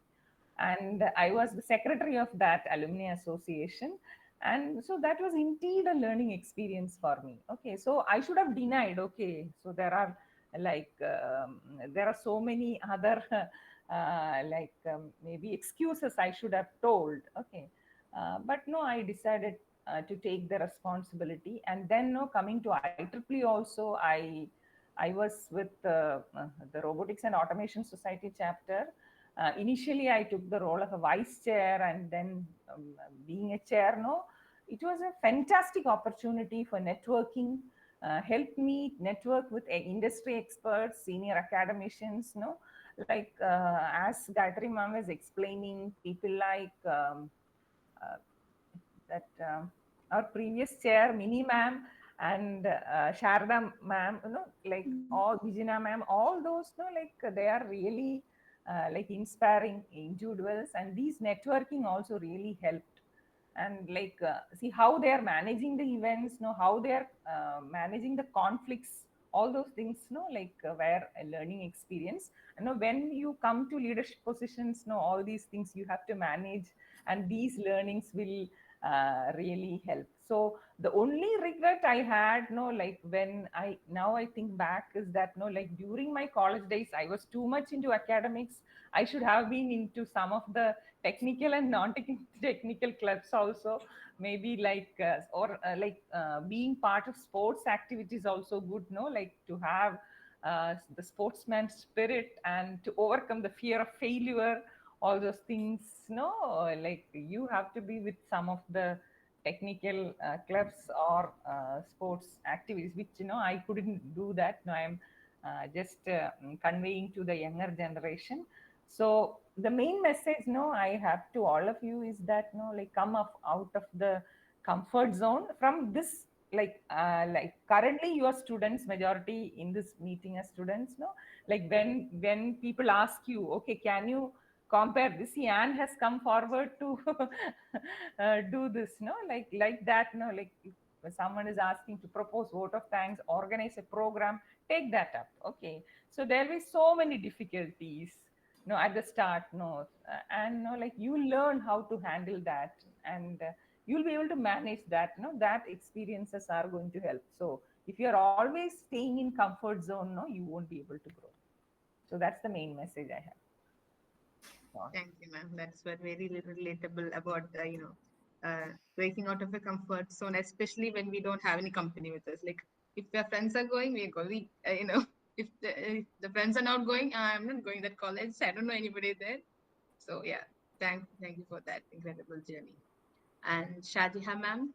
And I was the secretary of that alumni association. And so that was indeed a learning experience for me. Okay, so I should have denied. Okay, so there are like there are so many other maybe excuses I should have told. Okay, but no, I decided to take the responsibility. And then no, coming to IEEE also, I was with the Robotics and Automation Society chapter. Initially, I took the role of a vice chair, and then being a chair, no, it was a fantastic opportunity for networking. Helped me network with industry experts, senior academicians, no, like as Gayatri ma'am was explaining, people like that our previous chair, Mini ma'am, and Sharda ma'am, you know, like all Vijina ma'am, all those, you know, like they are really like inspiring individuals, and these networking also really helped. And like see how they are managing the events, know how they are managing the conflicts, all those things, no, like were a learning experience. And when you come to leadership positions, no, all these things you have to manage, and these learnings will really help. So the only regret I had, no, like when I now I think back, is that no, like during my college days, I was too much into academics. I should have been into some of the technical and non-technical clubs also. Maybe like being part of sports activities also good, no, like to have the sportsman spirit and to overcome the fear of failure, all those things, no, like you have to be with some of the technical clubs or sports activities, which I couldn't do that. No, I'm just conveying to the younger generation. So the main message, no, I have to all of you is that, no, like come out of the comfort zone from this. Like currently you are students, majority in this meeting are students, no, like when people ask you, okay, can you compare this, Anne has come forward to do this, no, like that, no, like if someone is asking to propose vote of thanks, organize a program, take that up. Okay, so there will be so many difficulties, no, at the start, no, and no, like you learn how to handle that, and you'll be able to manage that, no, that experiences are going to help. So if you're always staying in comfort zone, no, you won't be able to grow. So that's the main message I have. Thank you, ma'am. That's what very relatable about breaking out of a comfort zone, especially when we don't have any company with us. Like if our friends are going, we go. If the friends are not going, I'm not going that college. I don't know anybody there. So yeah, thank you for that incredible journey. And Shadiha, ma'am.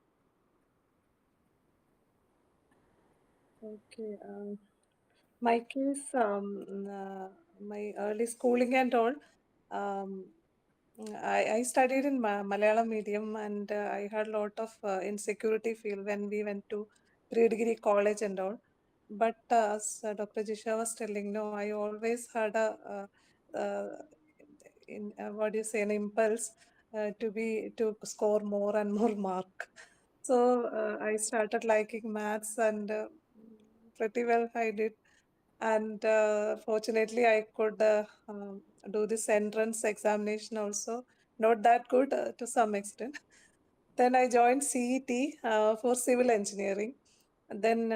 Okay. My case, my early schooling and all, um, I studied in Malayalam medium, and I had a lot of insecurity feel when we went to pre-degree college and all. But as Dr. Jisha was telling, no, I always had what do you say, an impulse to score more and more mark. So I started liking maths, and pretty well I did. And fortunately, I could do this entrance examination also. Not that good to some extent. Then I joined CET for civil engineering. And then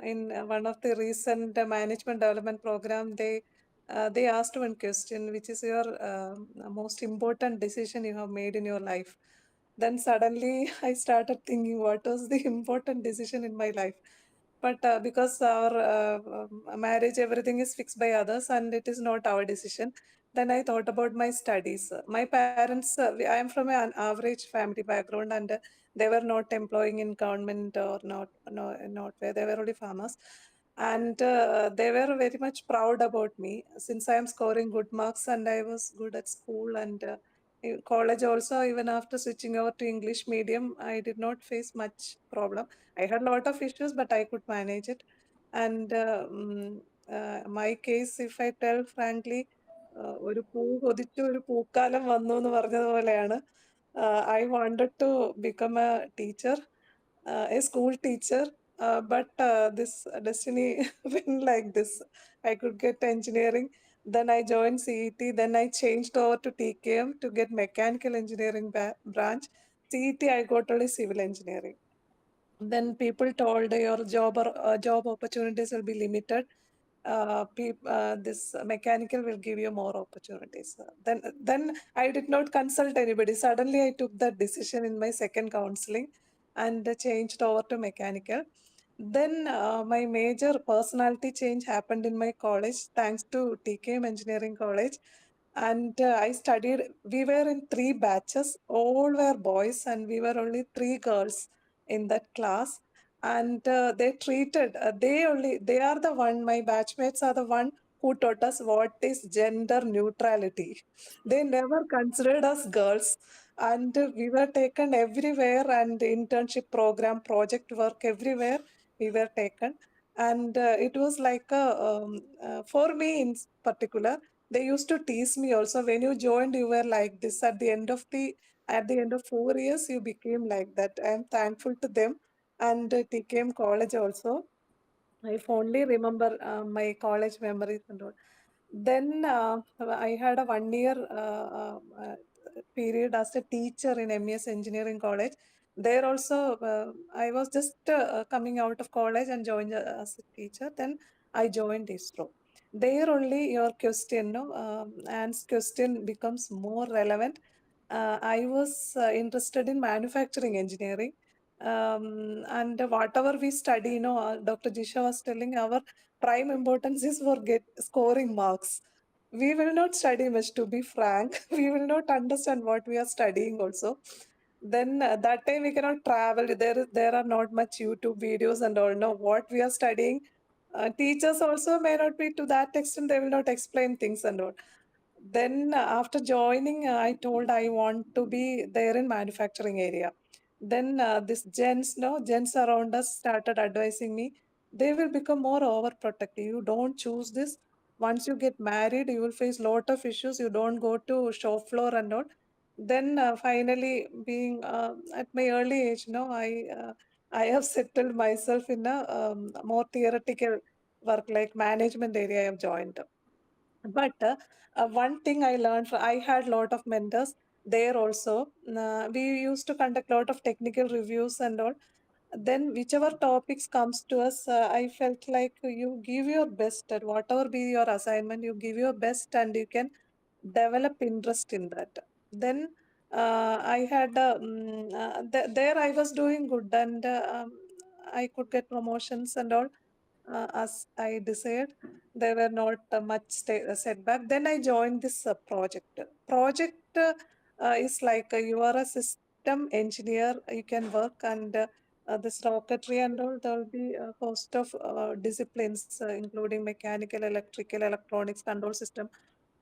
in one of the recent management development program, they asked one question, which is your most important decision you have made in your life. Then suddenly I started thinking, what was the important decision in my life? But because our marriage, everything is fixed by others and it is not our decision, then I thought about my studies. My parents, I am from an average family background, and they were not employing in government or not where they were only farmers. And they were very much proud about me since I am scoring good marks and I was good at school, and in college also, even after switching over to English medium, I did not face much problem. I had a lot of issues, but I could manage it. And my case, if I tell frankly, ഒരു പൂ കൊതിച്ചു ഒരു പൂക്കാലം വന്നു എന്ന് പറഞ്ഞതുപോലെയാണ്. I wanted to become a teacher, a school teacher, but this destiny went like this. I could get engineering. Then I joined CET. Then I changed over to TKM to get mechanical engineering branch. CET, I got only civil engineering. Then people told your job opportunities will be limited. This mechanical will give you more opportunities. Then I did not consult anybody. Suddenly I took that decision in my second counseling and changed over to mechanical. Then my major personality change happened in my college thanks to TKM Engineering College. And I studied, we were in 3 batches, all were boys, and we were only 3 girls in that class. And they treated, they are the one, my batchmates are the one who taught us what is gender neutrality. They never considered us girls. And we were taken everywhere, and internship program, project work, everywhere we were taken. And it was like for me in particular, they used to tease me also. When you joined, you were like this. At the end of 4 years, you became like that. I am thankful to them. And TKM college also. I fondly remember my college memories and all. Then I had a 1 year period as a teacher in MES Engineering College. There also, I was just coming out of college and joined as a teacher. Then I joined ISRO. There only your question, no, Anne's question becomes more relevant. I was interested in manufacturing engineering. And whatever we study, Dr. Jisha was telling, our prime importance is for scoring marks. We will not study much, to be frank. We will not understand what we are studying also. Then that time we cannot travel. There are not much YouTube videos and all. No, what we are studying, teachers also may not be to that extent. They will not explain things and all. Then after joining, I told I want to be there in manufacturing area. Then this gents around us started advising me. They will become more overprotective. You don't choose this. Once you get married, you will face lot of issues. You don't go to shop floor and all. Then finally, being at my early age, I have settled myself in a more theoretical work like management area. I have joined. But one thing I learned, I had a lot of mentors there also. We used to conduct a lot of technical reviews and all. Then whichever topics comes to us, I felt like you give your best at whatever be your assignment, you give your best and you can develop interest in that. Then I had, there I was doing good, and I could get promotions and all as I desired. There were not much setback. Then I joined this project. Project is like you are a system engineer, you can work, and this rocketry and all, there will be a host of disciplines, including mechanical, electrical, electronics, control system.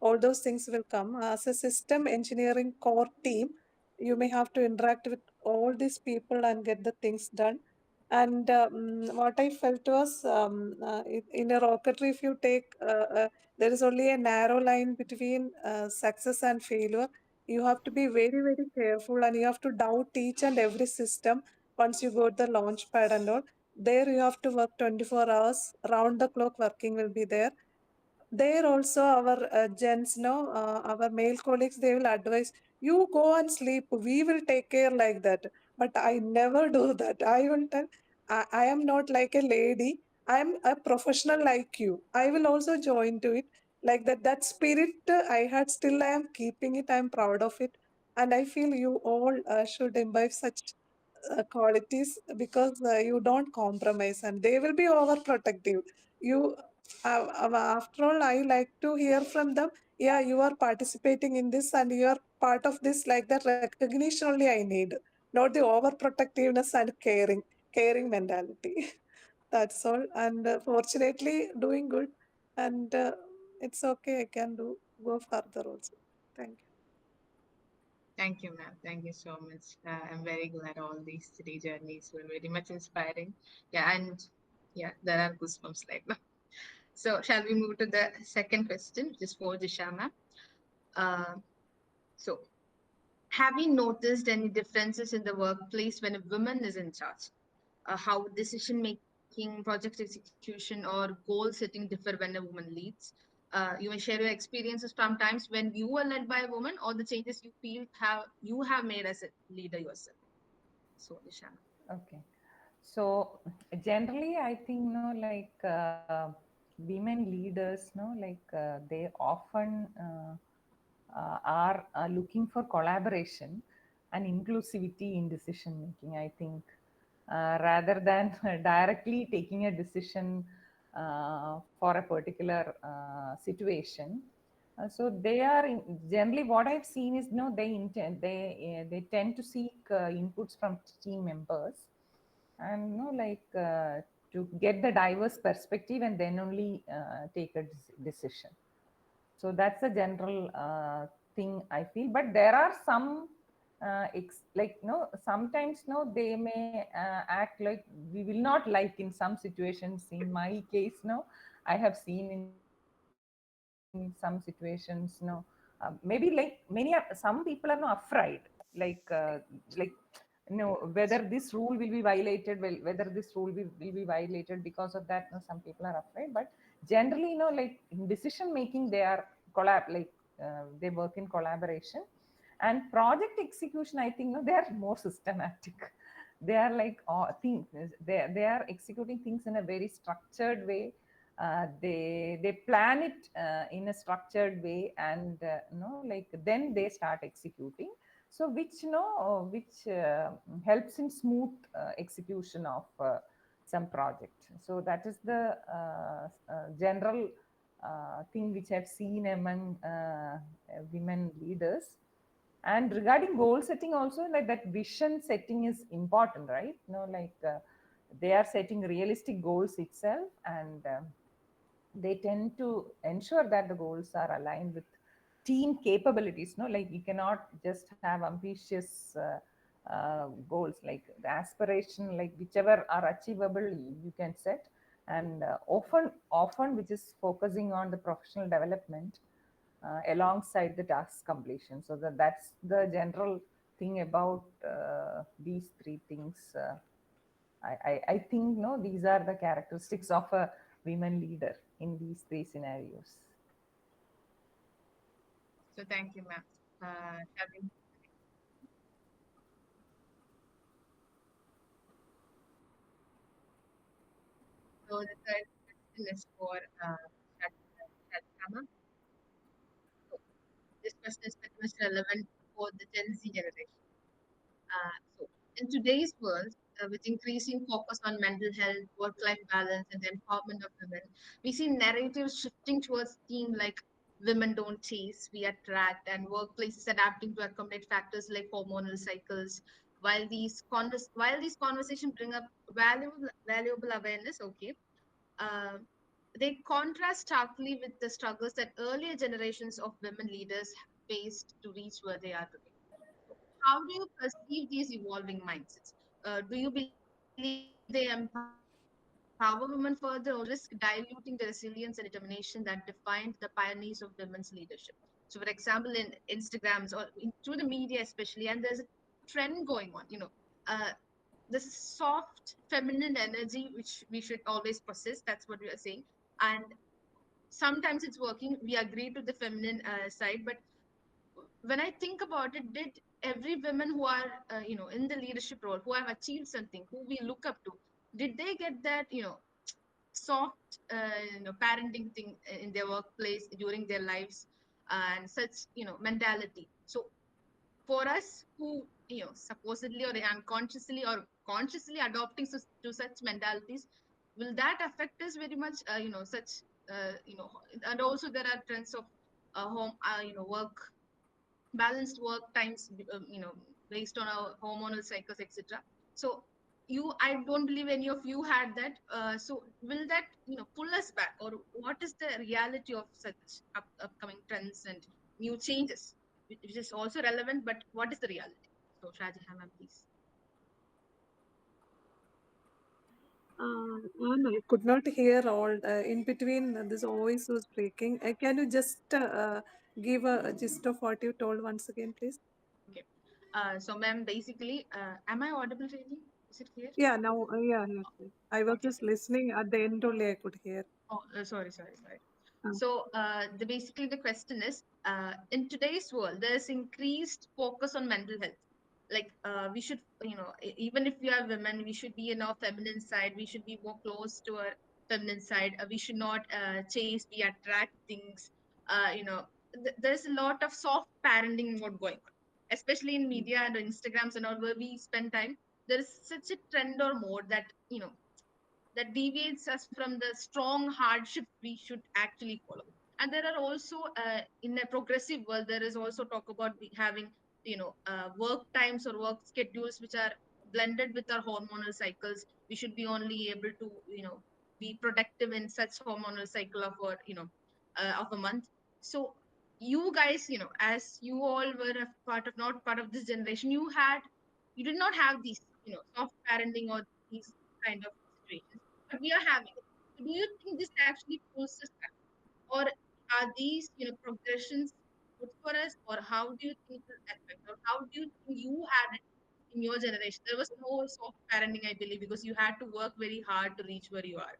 All those things will come. As a system engineering core team, you may have to interact with all these people and get the things done. And what I felt was in a rocketry, if you take, there is only a narrow line between success and failure. You have to be very, very careful, and you have to doubt each and every system once you go to the launch pad and all. There you have to work 24 hours, round the clock working will be there. There also our gents, our male colleagues, they will advise, you go and sleep, we will take care like that. But I never do that. I will tell, I am not like a lady. I am a professional like you. I will also join to it like that. That spirit I had, still I am keeping it. I am proud of it. And I feel you all should imbibe such qualities, because you don't compromise and they will be overprotective. You after all, I like to hear from them, yeah, you are participating in this and you are part of this, like that recognition only I need, not the overprotectiveness and caring mentality. That's all. And fortunately doing good, and it's okay, I can go further also. Thank you. Thank you, ma'am. Thank you so much. I'm very glad all these 3 journeys were very much inspiring. Yeah, and yeah, there are goosebumps right now. So, shall we move to the second question, which is for Disha, ma'am? Uh, so, have you noticed any differences in the workplace when a woman is in charge? How decision making, project execution, or goal setting differ when a woman leads? You may share your experiences sometimes when you were led by a woman, or the changes you feel you have made as a leader yourself. So, Disha. Okay. So generally, I think women leaders, they often are looking for collaboration and inclusivity in decision making. I think rather than directly taking a decision for a particular situation. So they are generally what I've seen is they tend to seek inputs from team members and to get the diverse perspective and then only take a decision. So that's a general thing I feel, but there are some sometimes they may act like we will not like in some situations. In my case, I have seen in some situations, maybe like some people are not afraid, like whether this rule will be violated, whether this rule will be violated because of that. Some people are afraid, but generally like in decision making they are they work in collaboration. And project execution, I think they are more systematic. They are like things, they are executing things in a very structured way. They plan it in a structured way, and then they start executing, so which helps in smooth execution of some project. So that is the general thing which I've seen among women leaders. And regarding goal setting also, like that vision setting is important, right? They are setting realistic goals itself, and they tend to ensure that the goals are aligned with team capabilities. Like you cannot just have ambitious goals, like the aspiration, like whichever are achievable you can set. And often which is focusing on the professional development alongside the task completion. So that's the general thing about these three things. I think these are the characteristics of a women leader in these three scenarios. So, thank you, ma'am. Shall we So the third question is for Shadhama. So this question is pretty much relevant for the Gen Z generation. So in today's world, with increasing focus on mental health, work-life balance, and the empowerment of women, we see narratives shifting towards themes like women don't chase, we attract, and workplaces adapting to accommodate factors like hormonal cycles. While these conversations bring up valuable awareness, okay, uh, they contrast starkly with the struggles that earlier generations of women leaders faced to reach where they are today. So how do you perceive these evolving mindsets? Do you believe they empower women further, or risk diluting the resilience and determination that defined the pioneers of women's leadership? So, for example, in Instagrams or through the media, especially, and there's a trend going on, this soft feminine energy which we should always possess. That's what we are saying. And sometimes it's working. We agree to the feminine side, but when I think about it, did every women who are in the leadership role, who have achieved something, who we look up to, did they get that soft parenting thing in their workplace during their lives, and such mentality? So for us who supposedly or unconsciously or consciously adopting to such mentalities, will that affect us very much? Such and also there are trends of home work, balanced work times, based on our hormonal cycles, etc. So I don't believe any of you had that. So will that pull us back, or what is the reality of such upcoming trends and new changes? which is also relevant, but what is the reality? So Shajiha ma'am, please. And I could not hear all in between. This voice was breaking. Can you just give a gist of what you told once again, please? Okay. So ma'am, basically, am I audible really? Is it clear? Yeah, now, yeah. I was Okay. just listening. At the end only I could hear. Oh, sorry. Uh, So basically the question is, in today's world, there's increased focus on mental health. Like we should, even if we are women, we should be in our feminine side. We should be more close to our feminine side. We should not chase, we attract things. There's a lot of soft parenting mode going on, especially in media and Instagrams and all, where we spend time. There is such a trend or mode that that deviates us from the strong hardship we should actually follow. And there are also in a progressive world, there is also talk about having work times or work schedules which are blended with our hormonal cycles. We should be only able to be productive in such hormonal cycle of of a month. So you guys, as you all were a part of, not part of this generation, you did not have these soft parenting or these kind of situations, but we are having it. So do you think this actually pulls us back, or are these progressions good for us, or how do you think it will affect, or how do you think you had it in your generation? There was no soft parenting, I believe, because you had to work very hard to reach where you are.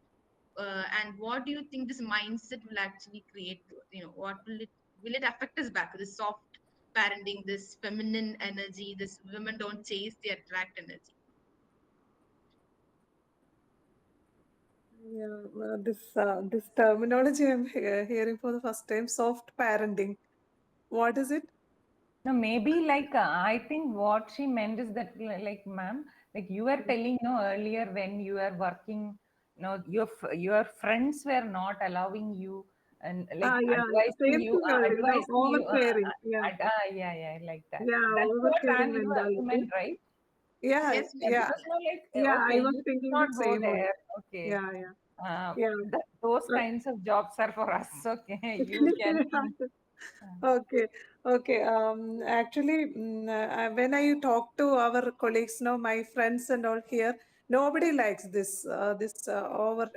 And what do you think this mindset will actually create? What will it affect us back? This soft parenting, this feminine energy, this women don't chase, they attract energy. Yeah, this terminology I'm hearing for the first time. Soft parenting. What is it? No, maybe like I think what she meant is that like ma'am, like you were telling earlier when you were working, your friends were not allowing you and like Yeah, same thing only. advising you Overcaring. Yeah, yeah, like that. yeah, That's what overcaring and you mentality. meant, right? Yeah, Yes, ma'am. Yeah, yeah, because like yeah. okay, I was you should thinking not the go same only. there. Okay, Yeah, yeah. those Uh, kinds of jobs are for us. Okay, you can be. Okay, okay. Actually, when I talk to our colleagues now, my friends and all here, nobody likes this over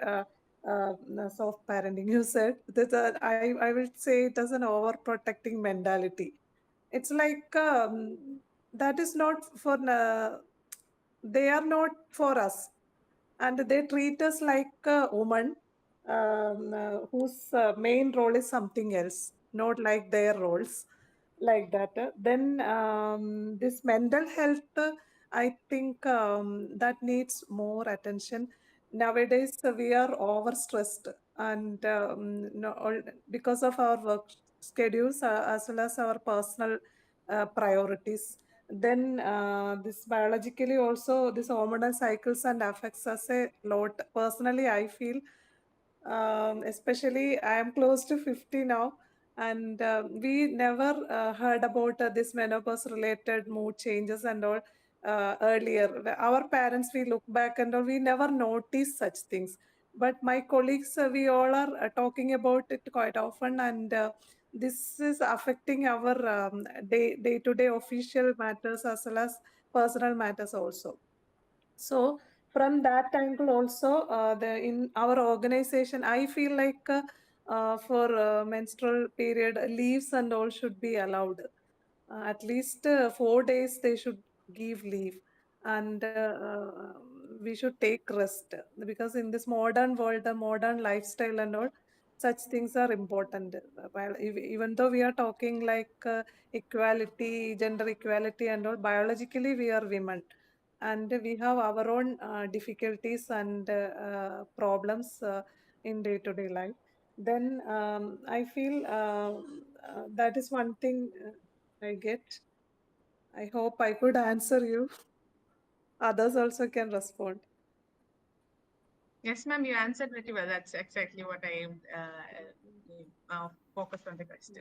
soft parenting. You said that I will say it as an overprotecting mentality. It's like that is not for they are not for us, and they treat us like a woman whose main role is something else, not like their roles, like that. Then this mental health, I think that needs more attention. Nowadays, we are overstressed, and no, because of our work schedules as well as our personal priorities. Then this biologically also this hormonal cycles and affects us a lot. Personally, I feel especially I am close to 50 now, and we never heard about this menopause related mood changes and all earlier. Our parents, we look back and all, we never noticed such things. But my colleagues, we all are talking about it quite often, and this is affecting our day to day official matters as well as personal matters also. So from that angle also, the in our organization, I feel like for menstrual period leaves and all should be allowed. At least 4 days they should give leave, and we should take rest, because in this modern world, the modern lifestyle and all, such things are important. While even though we are talking like equality, gender equality and all, biologically we are women, and we have our own difficulties and problems in day-to-day life. Then I feel that is one thing I get. I hope I could answer you. Others also can respond. Yes, ma'am, you answered pretty well. That's exactly what I focused on the question.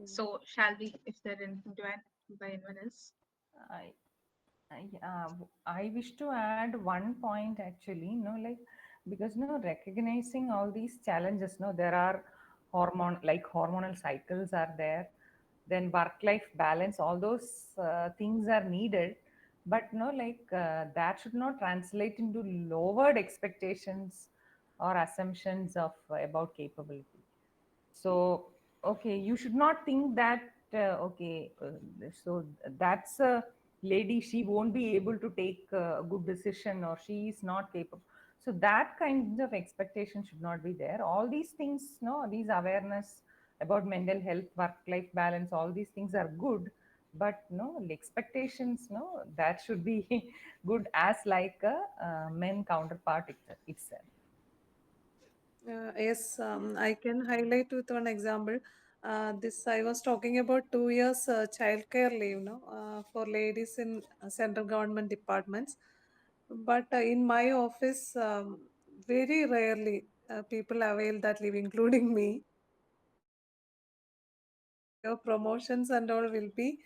So, shall we, if there anything to add by anyone else? I, I wish to add one point actually, like because recognizing all these challenges, there are hormonal cycles are there, then work-life balance, all those things are needed, but no, like that should not translate into lowered expectations or assumptions of about capability. So okay, you should not think that okay, so that's a lady, she won't be able to take a good decision, or she is not capable. So that kind of expectation should not be there. All these things, no, these awareness about mental health, work life balance, all these things are good, but no, the expectations, no, that should be good as like a men counterpart itself. Yes, I can highlight with one example. This I was talking about 2 years childcare leave, no, for ladies in central government departments. But in my office, very rarely people avail that leave, including me. Your promotions and all will be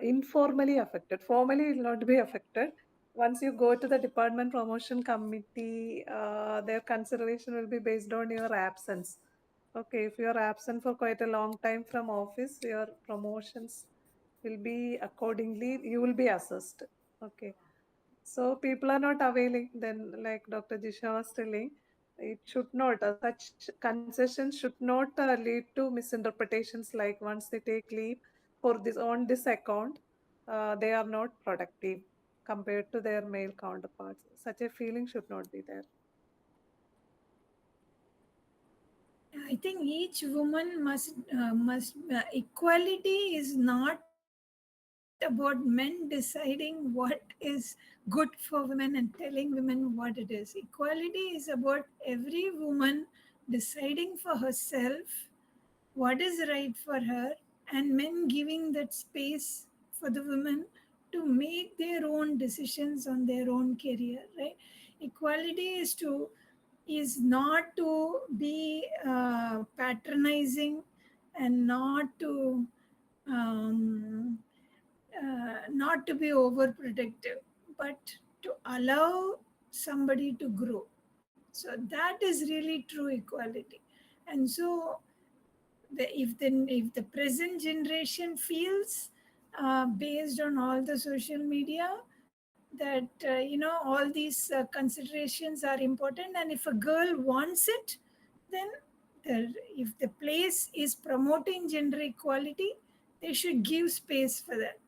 informally affected. Formally, will not be affected. Once you go to the department promotion committee, their consideration will be based on your absence. Okay, if you are absent for quite a long time from office, your promotions will be accordingly, you will be assessed. Okay. So people are not availing. Then, like Dr. Jisha was telling, it should not, such concessions should not lead to misinterpretations like once they take leave for this on this account, they are not productive compared to their male counterparts. Such a feeling should not be there. I think each woman must equality is not about men deciding what is good for women and telling women what it is. Equality is about every woman deciding for herself what is right for her, and men giving that space for the women to make their own decisions on their own career, right? Equality is not to be patronizing, and um, not to be overprotective, but to allow somebody to grow. So that is really true equality. And so if the present generation feels, based on all the social media, that all these considerations are important, and if a girl wants it, then if the place is promoting gender equality, they should give space for that.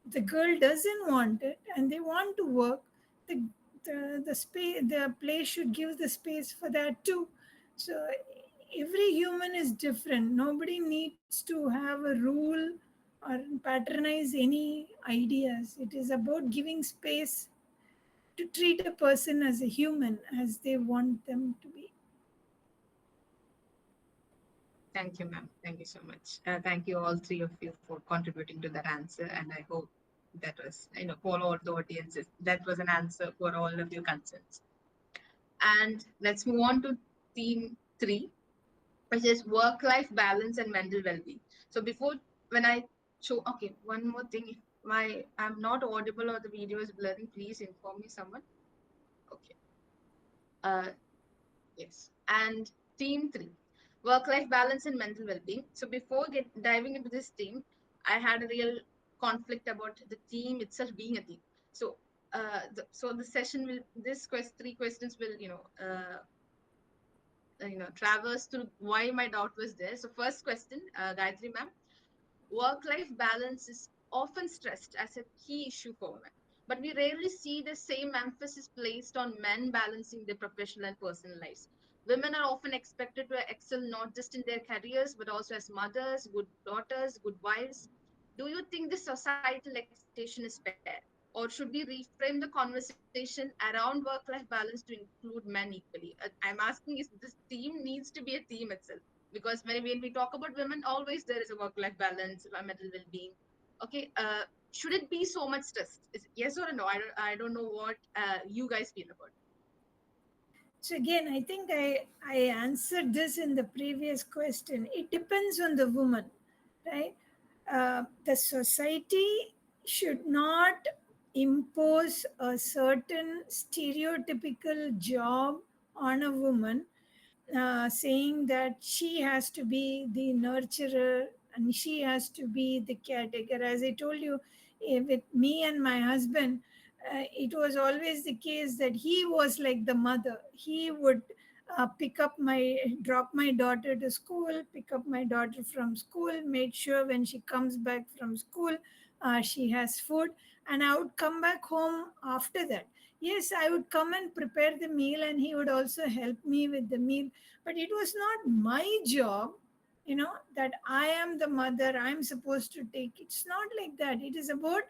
If the girl doesn't want it and they want to work, the the place should give the space for that too. So every human is different. Nobody needs to have a rule or patronize any ideas. It is about giving space to treat a person as a human as they want them to be. Thank you, ma'am. Thank you so much. Thank you, all three of you, for contributing to that answer. And I hope that was, for all the audiences, that was an answer for all of your concerns. And let's move on to theme 3, which is work-life balance and mental well-being. So before, when I show, okay, one more thing. If I'm not audible or the video is blurring, please inform me, someone. Okay. Yes. And theme 3, work-life balance and mental well-being. So before diving into this theme, I had a real conflict about the theme itself being a theme. So so the session will, three questions will, traverse through why my doubt was there. So first question, Gayatri ma'am, work-life balance is often stressed as a key issue for women, but we rarely see the same emphasis placed on men balancing their professional and personal lives. Women are often expected to excel not just in their careers, but also as mothers, good daughters, good wives. Do you think this societal expectation is fair? Or should we reframe the conversation around work-life balance to include men equally? I'm asking, is this theme needs to be a theme itself? Because when we talk about women, always there is a work-life balance, mental well-being. Okay, should it be so much stressed? Is it yes or a no? I don't know what you guys feel about it. So again, I think I answered this in the previous question. It depends on the woman, right? The society should not impose a certain stereotypical job on a woman, saying that she has to be the nurturer and she has to be the caretaker. As I told you, with me and my husband, it was always the case that he was like the mother. He would drop my daughter to school, pick up my daughter from school, made sure when she comes back from school, she has food, and I would come back home after that. Yes, I would come and prepare the meal, and he would also help me with the meal. But it was not my job, that I am the mother, I'm supposed to take. It's not like that. It is about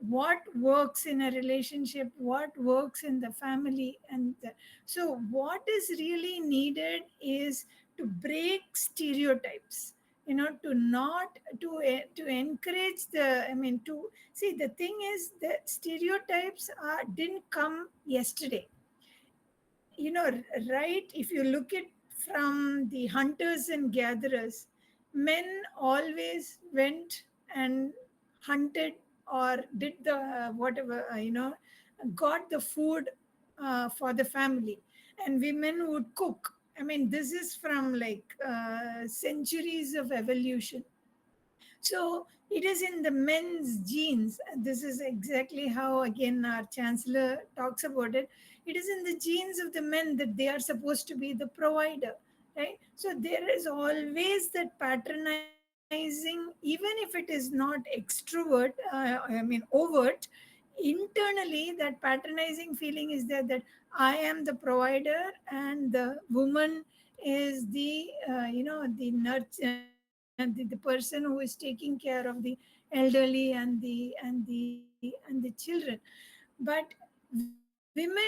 what works in a relationship, what works in the family. So, what is really needed is to break stereotypes. To not to encourage to see, the thing is, the stereotypes didn't come yesterday. Right? If you look at from the hunters and gatherers, men always went and hunted or did the whatever, got the food for the family, and women would cook. This is from like centuries of evolution. So it is in the men's genes. This is exactly how, again, our chancellor talks about it. It is in the genes of the men that they are supposed to be the provider, right? So there is always that patronizing, even if it is not extrovert, overt. Internally, that patronizing feeling is there, that I am the provider and the woman is the the the person who is taking care of the elderly and the children. But women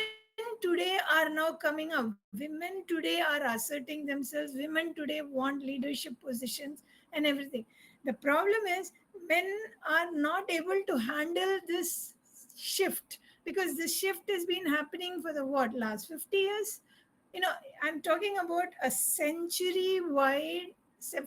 today are now coming up. Women today are asserting themselves. Women today want leadership positions and everything. The problem is, men are not able to handle this shift, because this shift has been happening for the last 50 years. I'm talking about a century wide.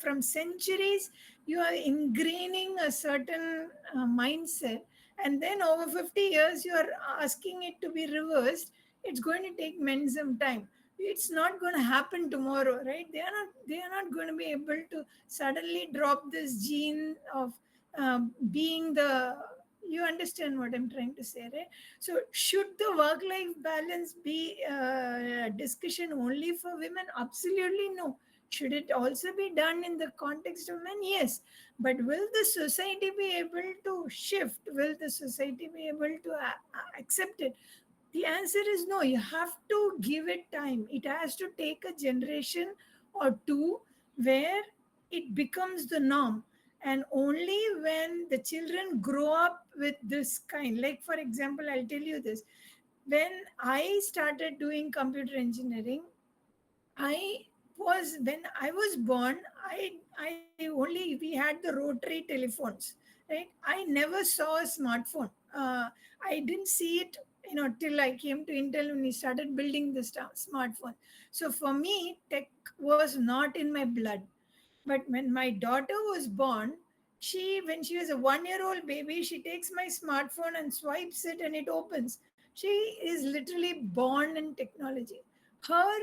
From centuries, you are ingraining a certain mindset, and then over 50 years you are asking it to be reversed. It's going to take men some time. It's not going to happen tomorrow, right? They are not going to be able to suddenly drop this gene of being the, you understand what I'm trying to say, right? So should the work life balance be a discussion only for women? Absolutely no. Should it also be done in the context of men? Yes. But will the society be able to shift? Will the society be able to accept it? The answer is no. You have to give it time. It has to take a generation or two where it becomes the norm. And only when the children grow up with this kind, like for example, I'll tell you this. When I started doing computer engineering, I when I was born, I only we had the rotary telephones, right? I never saw a smartphone. I didn't see it, till I came to Intel when we started building the smartphone. So for me, tech was not in my blood. But when my daughter was born, when she was a 1 year old baby, she takes my smartphone and swipes it and it opens. She is literally born in technology. Her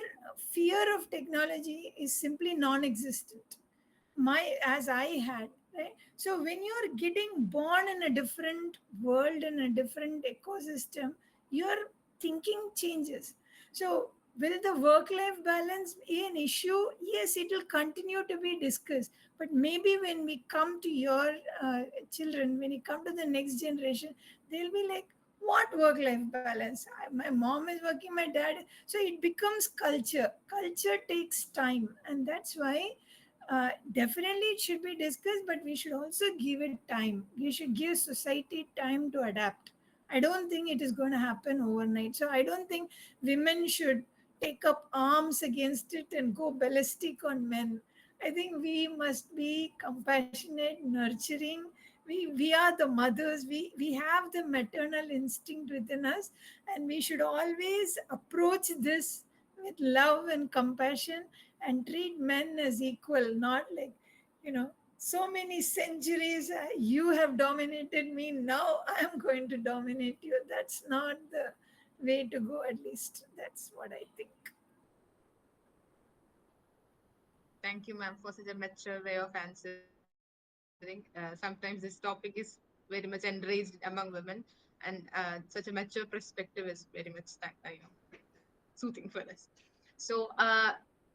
fear of technology is simply non-existent. As I had, right? So when you're getting born in a different world, in a different ecosystem, your thinking changes. So will the work life balance be an issue? Yes, it will continue to be discussed. But maybe when we come to your children, when you come to the next generation, they'll be like, what work life balance? My mom is working, my dad. So it becomes culture. Culture takes time. And that's why definitely it should be discussed, but we should also give it time. We should give society time to adapt. I don't think it is going to happen overnight. So I don't think women should take up arms against it and go ballistic on men. I think we must be compassionate, nurturing. We are the mothers. We have the maternal instinct within us, and we should always approach this with love and compassion and treat men as equal, not like, so many centuries you have dominated me, now I am going to dominate you. That's not the way to go, at least. That's what I think. Thank you, ma'am, for such a mature way of answering. think sometimes this topic is very much enraged among women, and such a mature perspective is very much soothing for us. So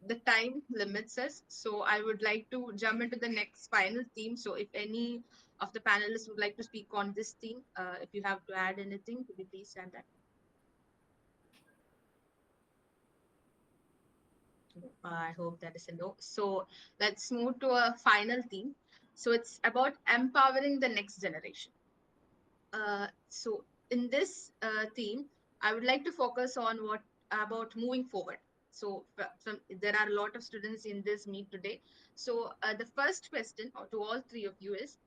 the time limits us. So I would like to jump into the next final theme. So if any of the panelists would like to speak on this theme, if you have to add anything, could you please add that? I hope that is a no. So let's move to a final theme. So it's about empowering the next generation. So in this theme, I would like to focus on what about moving forward. So there are a lot of students in this meet today. So the first question to all three of you is,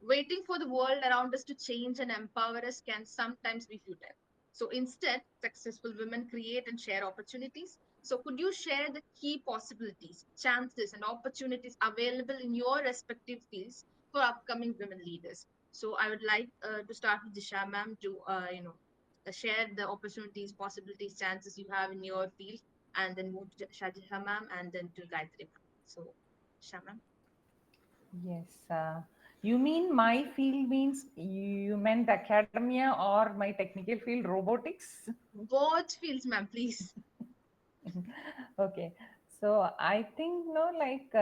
waiting for the world around us to change and empower us can sometimes be futile. So instead, successful women create and share opportunities. So could you share the key possibilities, chances, and opportunities available in your respective fields for upcoming women leaders? So I would like to start with Disha ma'am to share the opportunities, possibilities, chances you have in your field, and then move to Shajiha ma'am, and then to Gayatri ma'am. So, Disha ma'am. Yes. You mean my field means you meant academia or my technical field robotics? Both fields, ma'am, please. Okay. So I think no, like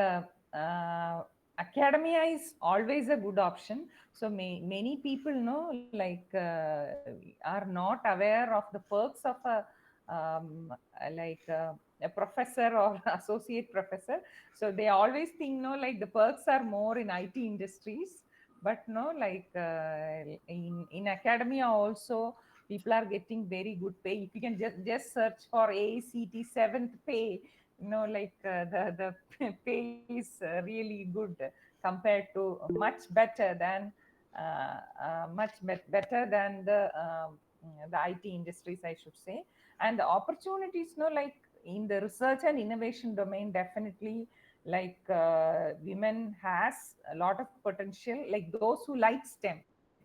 academia is always a good option. So many people know are not aware of the perks of a professor or associate professor. So they always think no, like the perks are more in IT industries, but no, in academia also people are getting very good pay. If you can just search for ACT seventh pay, the pay is really good compared to better than the IT industries, I should say. And the opportunities, in the research and innovation domain, definitely women has a lot of potential, like those who like STEM.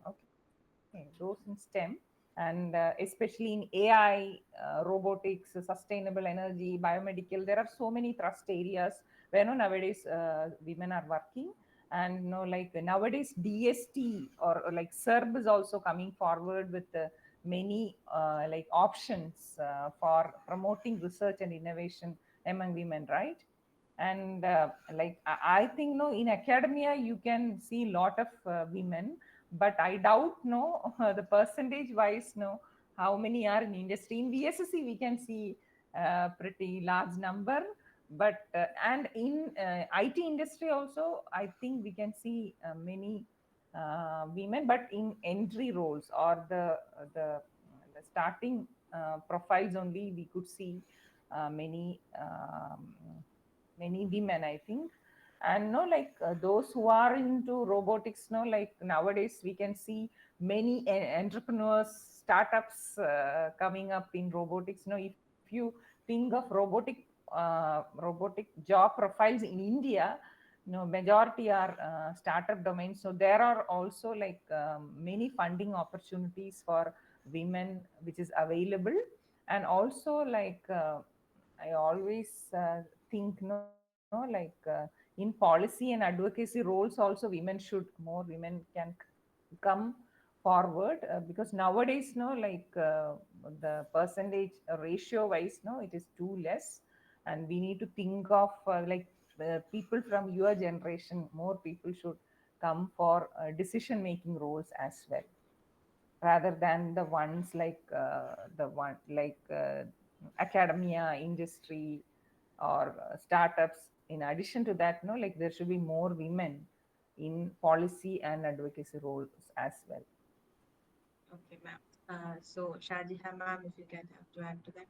Okay, those in STEM, and especially in AI, robotics, sustainable energy, biomedical. There are so many trust areas where nowadays women are working. And nowadays DST or like SERB is also coming forward with many options for promoting research and innovation among women, right? And I think no, in academia you can see a lot of women, but I doubt no the percentage wise no how many are in industry. In VSSC we can see a pretty large number, but and in IT industry also I think we can see many women, but in entry roles or the starting profiles only we could see many women, I think. And no, those who are into robotics, no, like nowadays we can see many entrepreneurs, startups coming up in robotics. No, if you think of robotic job profiles in India, majority are startup domains. So there are also many funding opportunities for women which is available. And also I always think in policy and advocacy roles also more women can come forward, because nowadays the percentage ratio wise it is too less. And we need to think of people from your generation, more people should come for decision making roles as well, rather than the ones the one academia, industry, or startups. In addition to that, there should be more women in policy and advocacy roles as well. Okay, ma'am. So Shajiha ma'am, if you can have to add to that.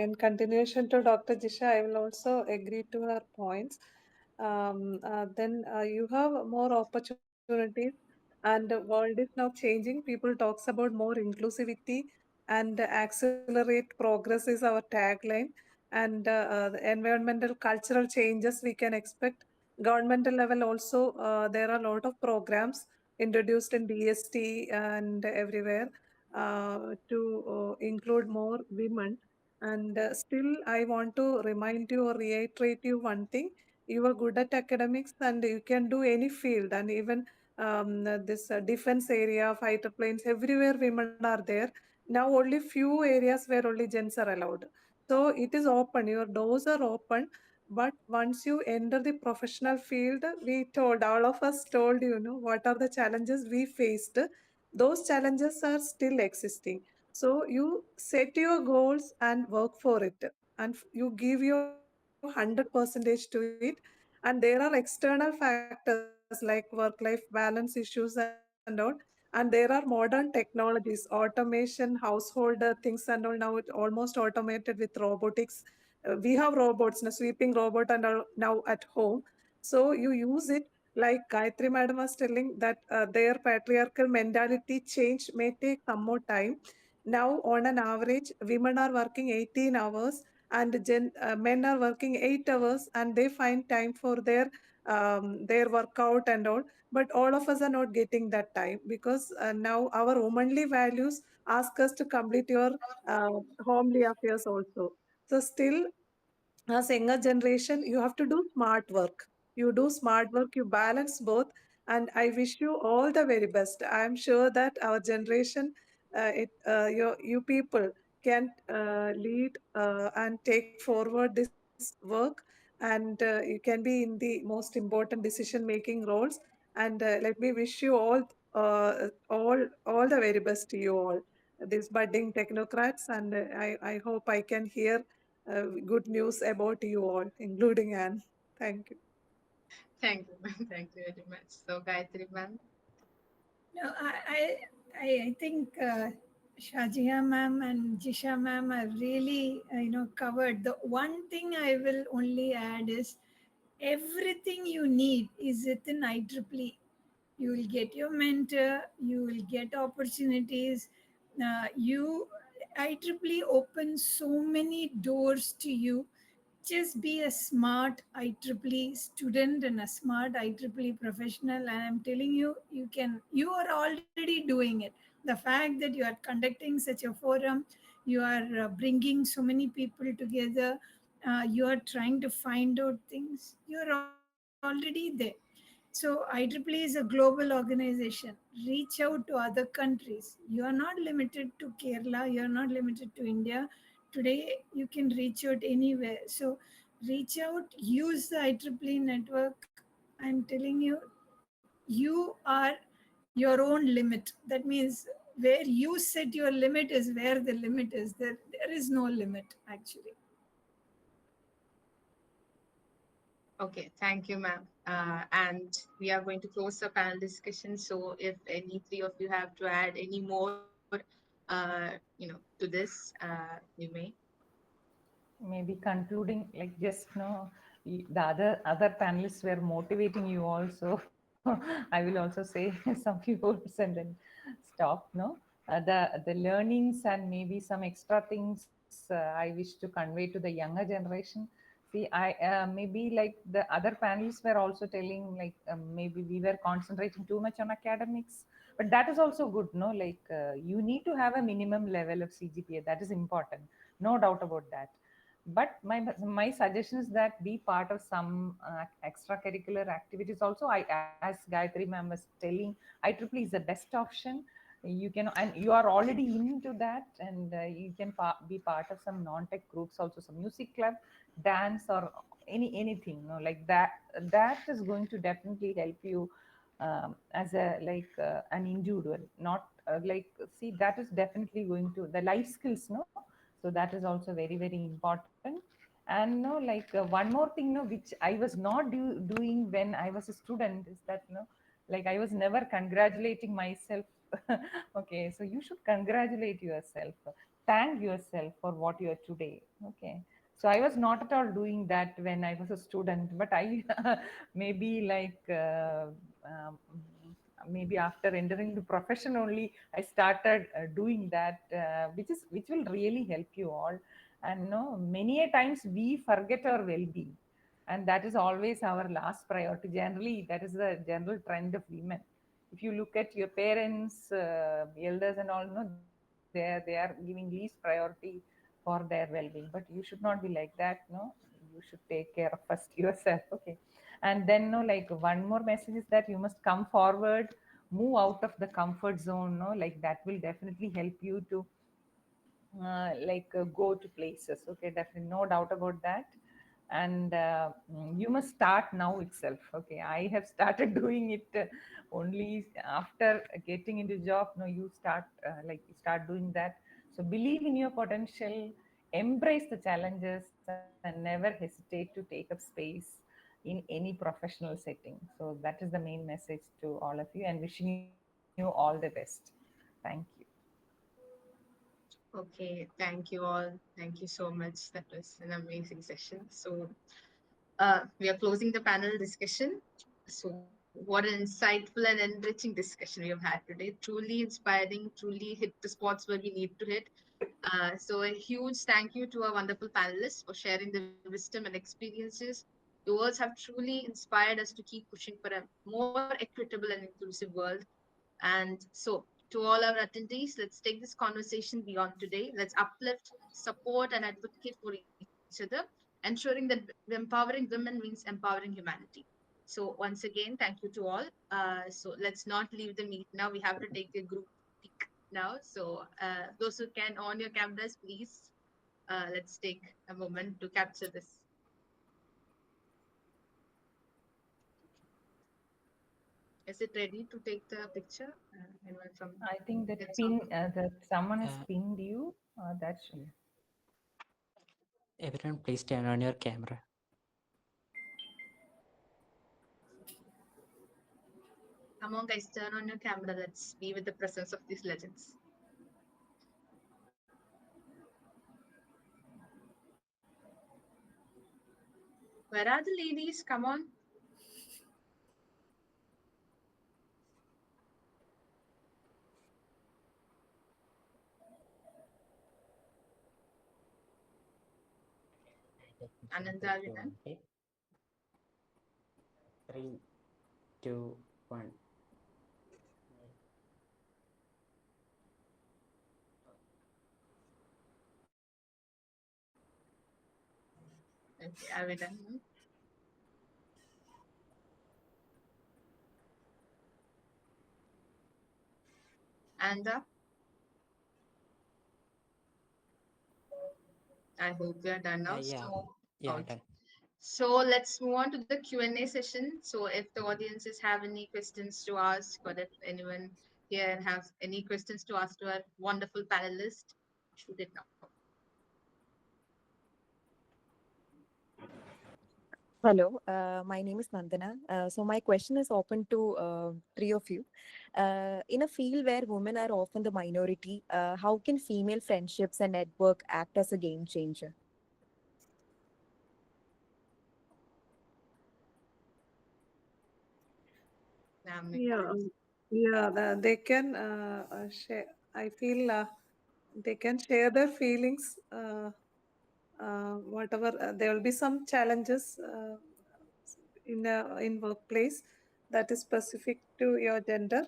In continuation to Dr. Jisha, I will also agree to her points. Then you have more opportunities, and the world is now changing. People talks about more inclusivity and accelerate progress is our tagline. And the environmental cultural changes we can expect. Governmental level also, there are a lot of programs introduced in DST and everywhere to include more women. And still, I want to remind you or reiterate you one thing. you are good at academics and you can do any field, and even this defense area, fighter planes, everywhere women are there. Now only few areas where only gents are allowed. So it is open, your doors are open. But once you enter the professional field, we told, all of us told, what are the challenges we faced. Those challenges are still existing. So you set your goals and work for it, and you give your 100% to it. And there are external factors like work-life balance issues and all. And there are modern technologies, automation, household things and all. Now it's almost automated with robotics. We have robots, now sweeping robot and all now at home. So you use it, like Gayatri madam was telling that their patriarchal mentality change may take some more time. Now, on an average, women are working 18 hours and men are working 8 hours, and they find time for their workout and all. But all of us are not getting that time because now our womanly values ask us to complete your uh, homely affairs also. So still, as younger generation, you have to do smart work. You do smart work, you balance both, and I wish you all the very best. I am sure that our generation, you people can lead and take forward this work, and you can be in the most important decision making roles. And let me wish you all the very best to you all, these budding technocrats. And I hope I can hear good news about you all, including Anne. Thank you. Thank you, ma'am. Thank you very much. So, Gayatri, ma'am. No, I think Shajia ma'am and Jisha ma'am are really, covered. The one thing I will only add is everything you need is within IEEE. You will get your mentor, you will get opportunities. IEEE opens so many doors to you. Just be a smart IEEE student and a smart IEEE professional, and I'm telling you, you are already doing it. The fact that you are conducting such a forum, you are bringing so many people together, you are trying to find out things, you are already there. So IEEE is a global organization. Reach out to other countries. You are not limited to Kerala, you are not limited to India. Today you can reach out anywhere. So reach out, use the IEEE network. I'm telling you, you are your own limit. That means where you set your limit is where the limit is. There is no limit actually. Okay, thank you, ma'am. And we are going to close the panel discussion. So, if any three of you have to add any more, to this, you may. Maybe concluding, like, just no, the other panelists were motivating you also. I will also say some few words and then stop. No, the learnings and maybe some extra things I wish to convey to the younger generation. See, I maybe like the other panelists were also telling, like, maybe we were concentrating too much on academics, but that is also good. No, like, you need to have a minimum level of CGPA. That is important, no doubt about that. But my suggestion is that be part of some extracurricular activities also. As Gayatri ma'am was telling, IEEE is the best option. You can, and you are already into that, and you can be part of some non-tech groups also, some music club, dance, or anything, like that. That is going to definitely help you as a, like, an individual. Not like, see, that is definitely going to the life skills, no. So that is also very, very important. And no, like, one more thing, no, which I was not doing when I was a student, is that, like, I was never congratulating myself. Okay, so you should congratulate yourself, thank yourself for what you are today. Okay, so I was not at all doing that when I was a student, but I maybe like um, maybe after entering the profession only I started doing that, which will really help you all. And no, many a times we forget our well-being, and that is always our last priority. Generally, that is the general trend of women. If you look at your parents, elders and all, no, they are giving least priority for their well-being. But you should not be like that. No, you should take care of first yourself. Okay. And then no, like one more message is that you must come forward, move out of the comfort zone. No, like that will definitely help you to go to places. Okay, definitely, no doubt about that. And you must start now itself. Okay, I have started doing it only after getting into job. No, you start you start doing that. So believe in your potential, embrace the challenges, and never hesitate to take up space in any professional setting. So that is the main message to all of you, and wishing you all the best. Thank you. Okay, thank you all. Thank you so much. That was an amazing session. So we are closing the panel discussion. So what an insightful and enriching discussion we have had today. Truly inspiring, truly hit the spots where we need to hit. So a huge thank you to our wonderful panelists for sharing the wisdom and experiences. Your words have truly inspired us to keep pushing for a more equitable and inclusive world. And so, to all our attendees, let's take this conversation beyond today. Let's uplift, support, and advocate for each other, ensuring that empowering women means empowering humanity. So, once again, thank you to all. So, let's not leave the meet now. We have to take a group peek now. So, those who can on your cameras, please, let's take a moment to capture this. Is it ready to take the picture? Anyone from I think that it's pin on. that someone has Uh, pinned you. That's Everyone, please turn on your camera. Come on, guys, turn on your camera. Let's be with the presence of these legends. Where are the ladies? Come on. Ananda, are you done? Okay. 3, 2, 1. Okay, are we done? Ananda, I hope we are done now. Yeah, So, yeah, okay. done. So let's move on to the Q&A session. So if the audiences have any questions to ask, or if anyone here has any questions to ask to our wonderful panelist, shoot it now. Hello, my name is Nandana. So my question is open to three of you. In a field where women are often the minority, how can female friendships and network act as a game changer? Yeah, they can share. I feel they can share their feelings. Whatever there will be some challenges in workplace that is specific to your gender.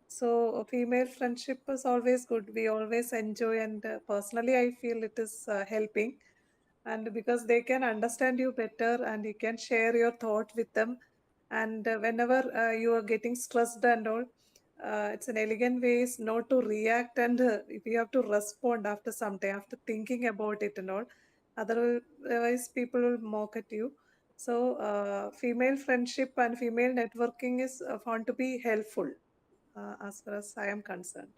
So female friendship is always good. We always enjoy, and personally, I feel it is helping. And because they can understand you better, and you can share your thought with them, and whenever you are getting stressed and all, it's an elegant ways not to react, and if you have to respond after some time, after thinking about it and all. Otherwise, people will mock at you. So, female friendship and female networking is found to be helpful as far as I am concerned.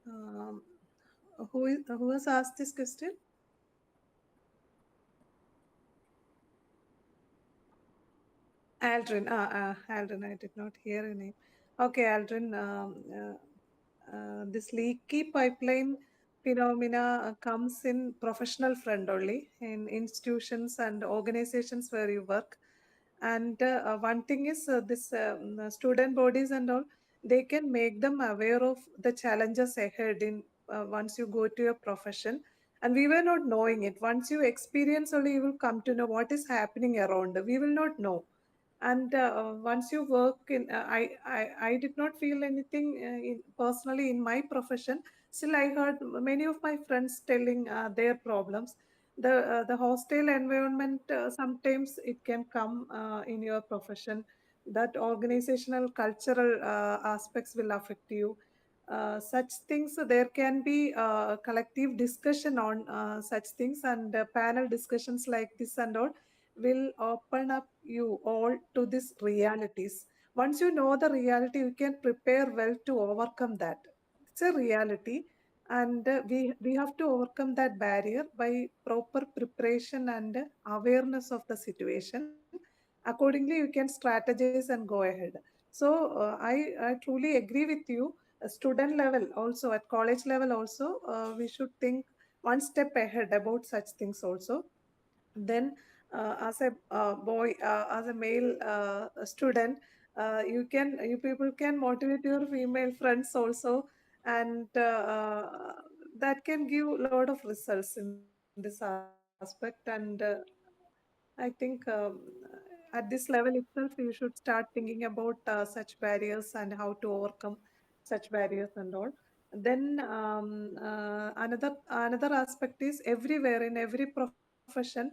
Um, who has asked this question? Aldrin. Aldrin, I did not hear your name. Okay, Aldrin. This leaky pipeline phenomena comes in professional front only, in institutions and organizations where you work. And one thing is this student bodies and all, they can make them aware of the challenges ahead in once you go to your profession. And we were not knowing it. Once you experience only, you will come to know what is happening around. We will not know. And once you work in, I did not feel anything personally in my profession. Still, I heard many of my friends telling their problems. The hostile environment, sometimes it can come in your profession. That organizational cultural aspects will affect you. Such things, there can be collective discussion on such things, and panel discussions like this and all will open up you all to these realities. Once you know the reality, you can prepare well to overcome that. It's a reality, and we have to overcome that barrier by proper preparation and awareness of the situation. Accordingly, you can strategize and go ahead. So I truly agree with you. Student level also, at college level also, we should think one step ahead about such things also. Then as a boy, as a male student, you people can motivate your female friends also, and that can give a lot of results in this aspect. And I think at this level itself, you should start thinking about such barriers and how to overcome such barriers and all. Then another aspect is everywhere in every profession,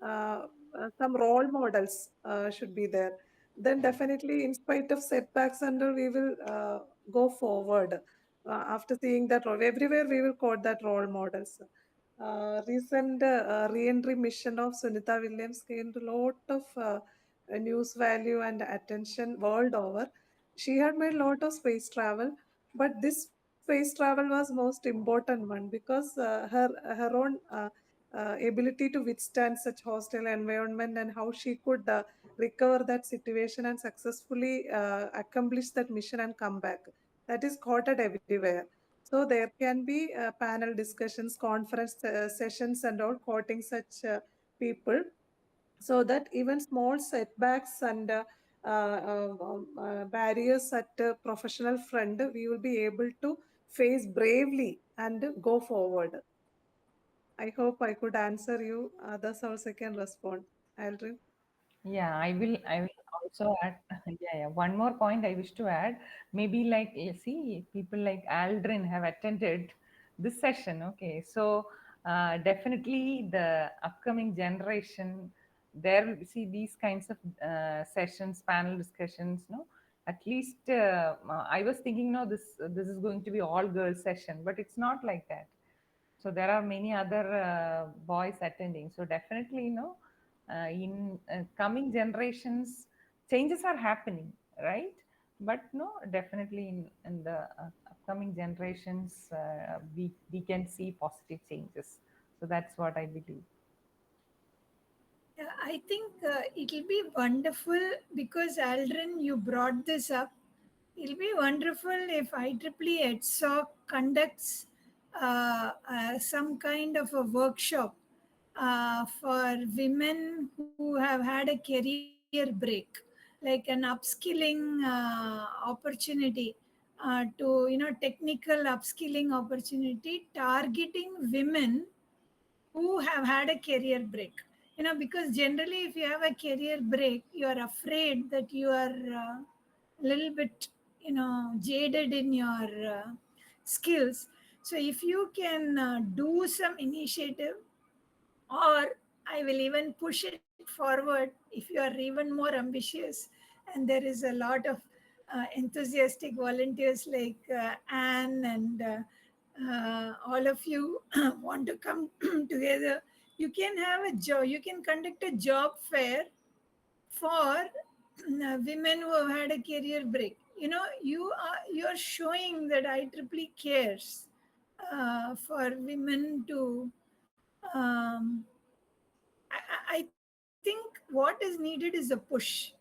some role models should be there. Then definitely, in spite of setbacks and all, we will go forward. After seeing that role, everywhere we will quote that role models. Recent re-entry mission of Sunita Williams gained a lot of news value and attention world over. She had made a lot of space travel, but this space travel was most important one because her own ability to withstand such hostile environment and how she could recover that situation and successfully accomplish that mission and come back. That is quoted everywhere. So there can be panel discussions, conference sessions, and all quoting such people, so that even small setbacks and barriers at professional front, we will be able to face bravely and go forward. I hope I could answer you. Others also can respond. Aldrin? Yeah, I will also add, yeah, one more point I wish to add. Maybe like, see, people like Aldrin have attended this session. Okay, so definitely the upcoming generation, there will see these kinds of sessions, panel discussions. No, at least I was thinking, no, this is going to be all girls session, but it's not like that. So there are many other boys attending. So definitely, in coming generations, changes are happening, right? But no, definitely in the upcoming generations, we can see positive changes. So that's what I believe. Yeah, I think it'll be wonderful because Aldrin, you brought this up. It'll be wonderful if IEEE EDSOC conducts some kind of a workshop for women who have had a career break, like an upskilling opportunity technical upskilling opportunity targeting women who have had a career break. Because generally, if you have a career break, you are afraid that you are a little bit, jaded in your skills. So if you can do some initiative, or I will even push it forward if you are even more ambitious, and there is a lot of enthusiastic volunteers like Anne and all of you want to come together. You can have a job, you can conduct a job fair for women who have had a career break. You are showing that IEEE cares. for women to. I think what is needed is a push,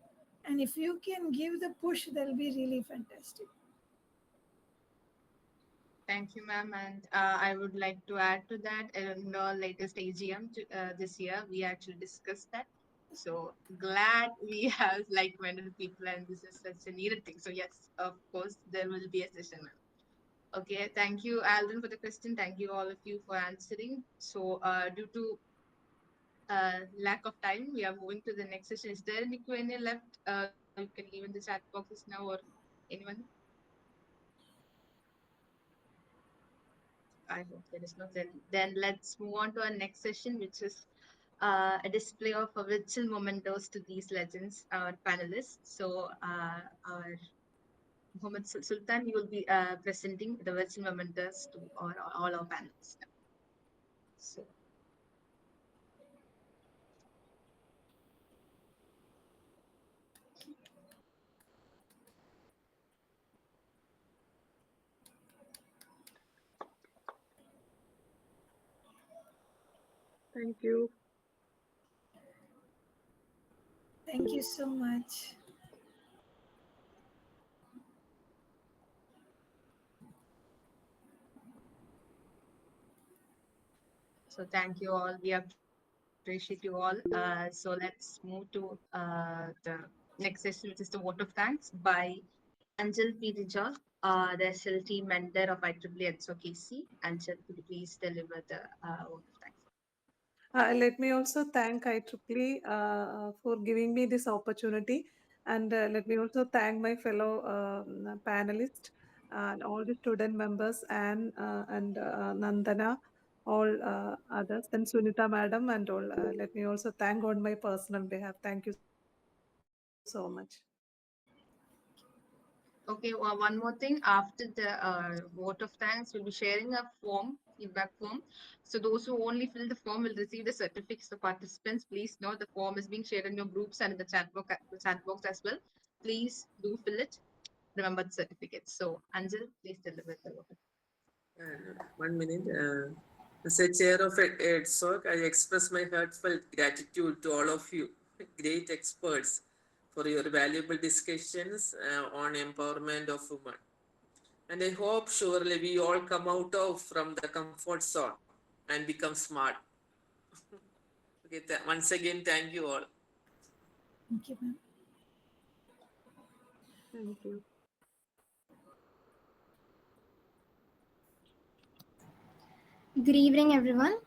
and if you can give the push, that'll be really fantastic. Thank you, ma'am. And I would like to add to that, in the latest AGM this year, we actually discussed that. So glad we have like-minded people, and this is such a needed thing. So yes, of course, there will be a session, ma'am. Okay, thank you, Alvin, for the question. Thank you, all of you, for answering. So due to lack of time, we are moving to the next session. Is there any Q&A left? You can leave in the chat boxes now, or anyone? I hope there is no. Then let's move on to our next session, which is a display of a virtual mementos to these legends, our panelists. So our Muhammad Sultan, you will be presenting the virtual mementos to all our panelists. So. Thank you. Thank you so much. So thank you all. We appreciate you all. So let's move to the next session, which is the vote of thanks by Angel P. the SLT member of IEEE 𝐁𝐸. Angel, could you please deliver the vote of thanks? Let me also thank IEEE for giving me this opportunity, and let me also thank my fellow panelists and all the student members and Nandana, all others, and Sunita madam and all. Let me also thank on my personal behalf. Thank you so much. Okay, well, one more thing. After the vote of thanks, we'll be sharing a form, feedback form. So those who only fill the form will receive the certificates. The participants, please know the form is being shared in your groups and in the chat box as well. Please do fill it. Remember the certificates. So, Angel, please deliver the vote. 1 minute. As a chair of 𝐁𝐸, I express my heartfelt gratitude to all of you, great experts, for your valuable discussions on empowerment of women. And I hope surely we all come out from the comfort zone and become smart. Okay, once again, thank you all. Thank you, ma'am. Thank you. Good evening, everyone.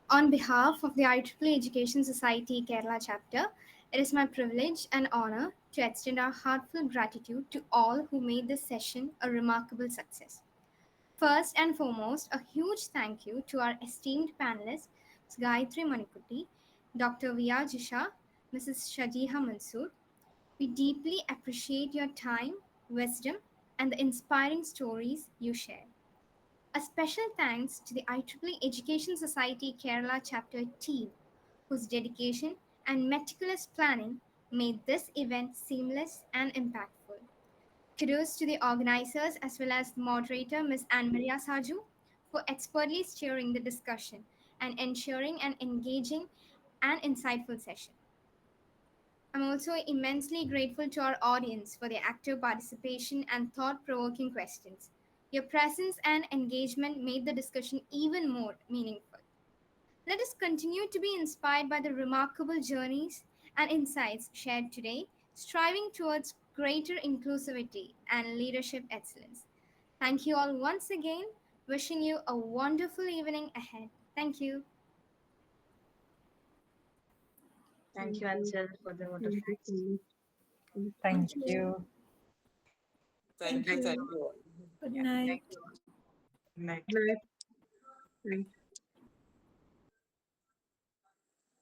On behalf of the IEEE Education Society Kerala chapter, it is my privilege and honor to extend our heartfelt gratitude to all who made this session a remarkable success. First and foremost, a huge thank you to our esteemed panelists, Ms. Gayatri Manikutty, Dr. 𝐕𝐴, Mrs. Shajiha Mansoor. We deeply appreciate your time, wisdom, and the inspiring stories you share. A special thanks to the IEEE Education Society Kerala chapter team, whose dedication and meticulous planning made this event seamless and impactful. Kudos to the organizers as well as the moderator, Ms. Anne-Maria Saju, for expertly steering the discussion and ensuring an engaging and insightful session. I'm also immensely grateful to our audience for their active participation and thought-provoking questions. Your presence and engagement made the discussion even more meaningful. Let us continue to be inspired by the remarkable journeys and insights shared today, striving towards greater inclusivity and leadership excellence. Thank you all once again. Wishing you a wonderful evening ahead. Thank you. Thank you, Angel, for the vote of Thank you thanks. so much. Thank you. Thank Thank you. you. Thank you all. Good Yeah, night. thank you all. Good night. Night. Thank you.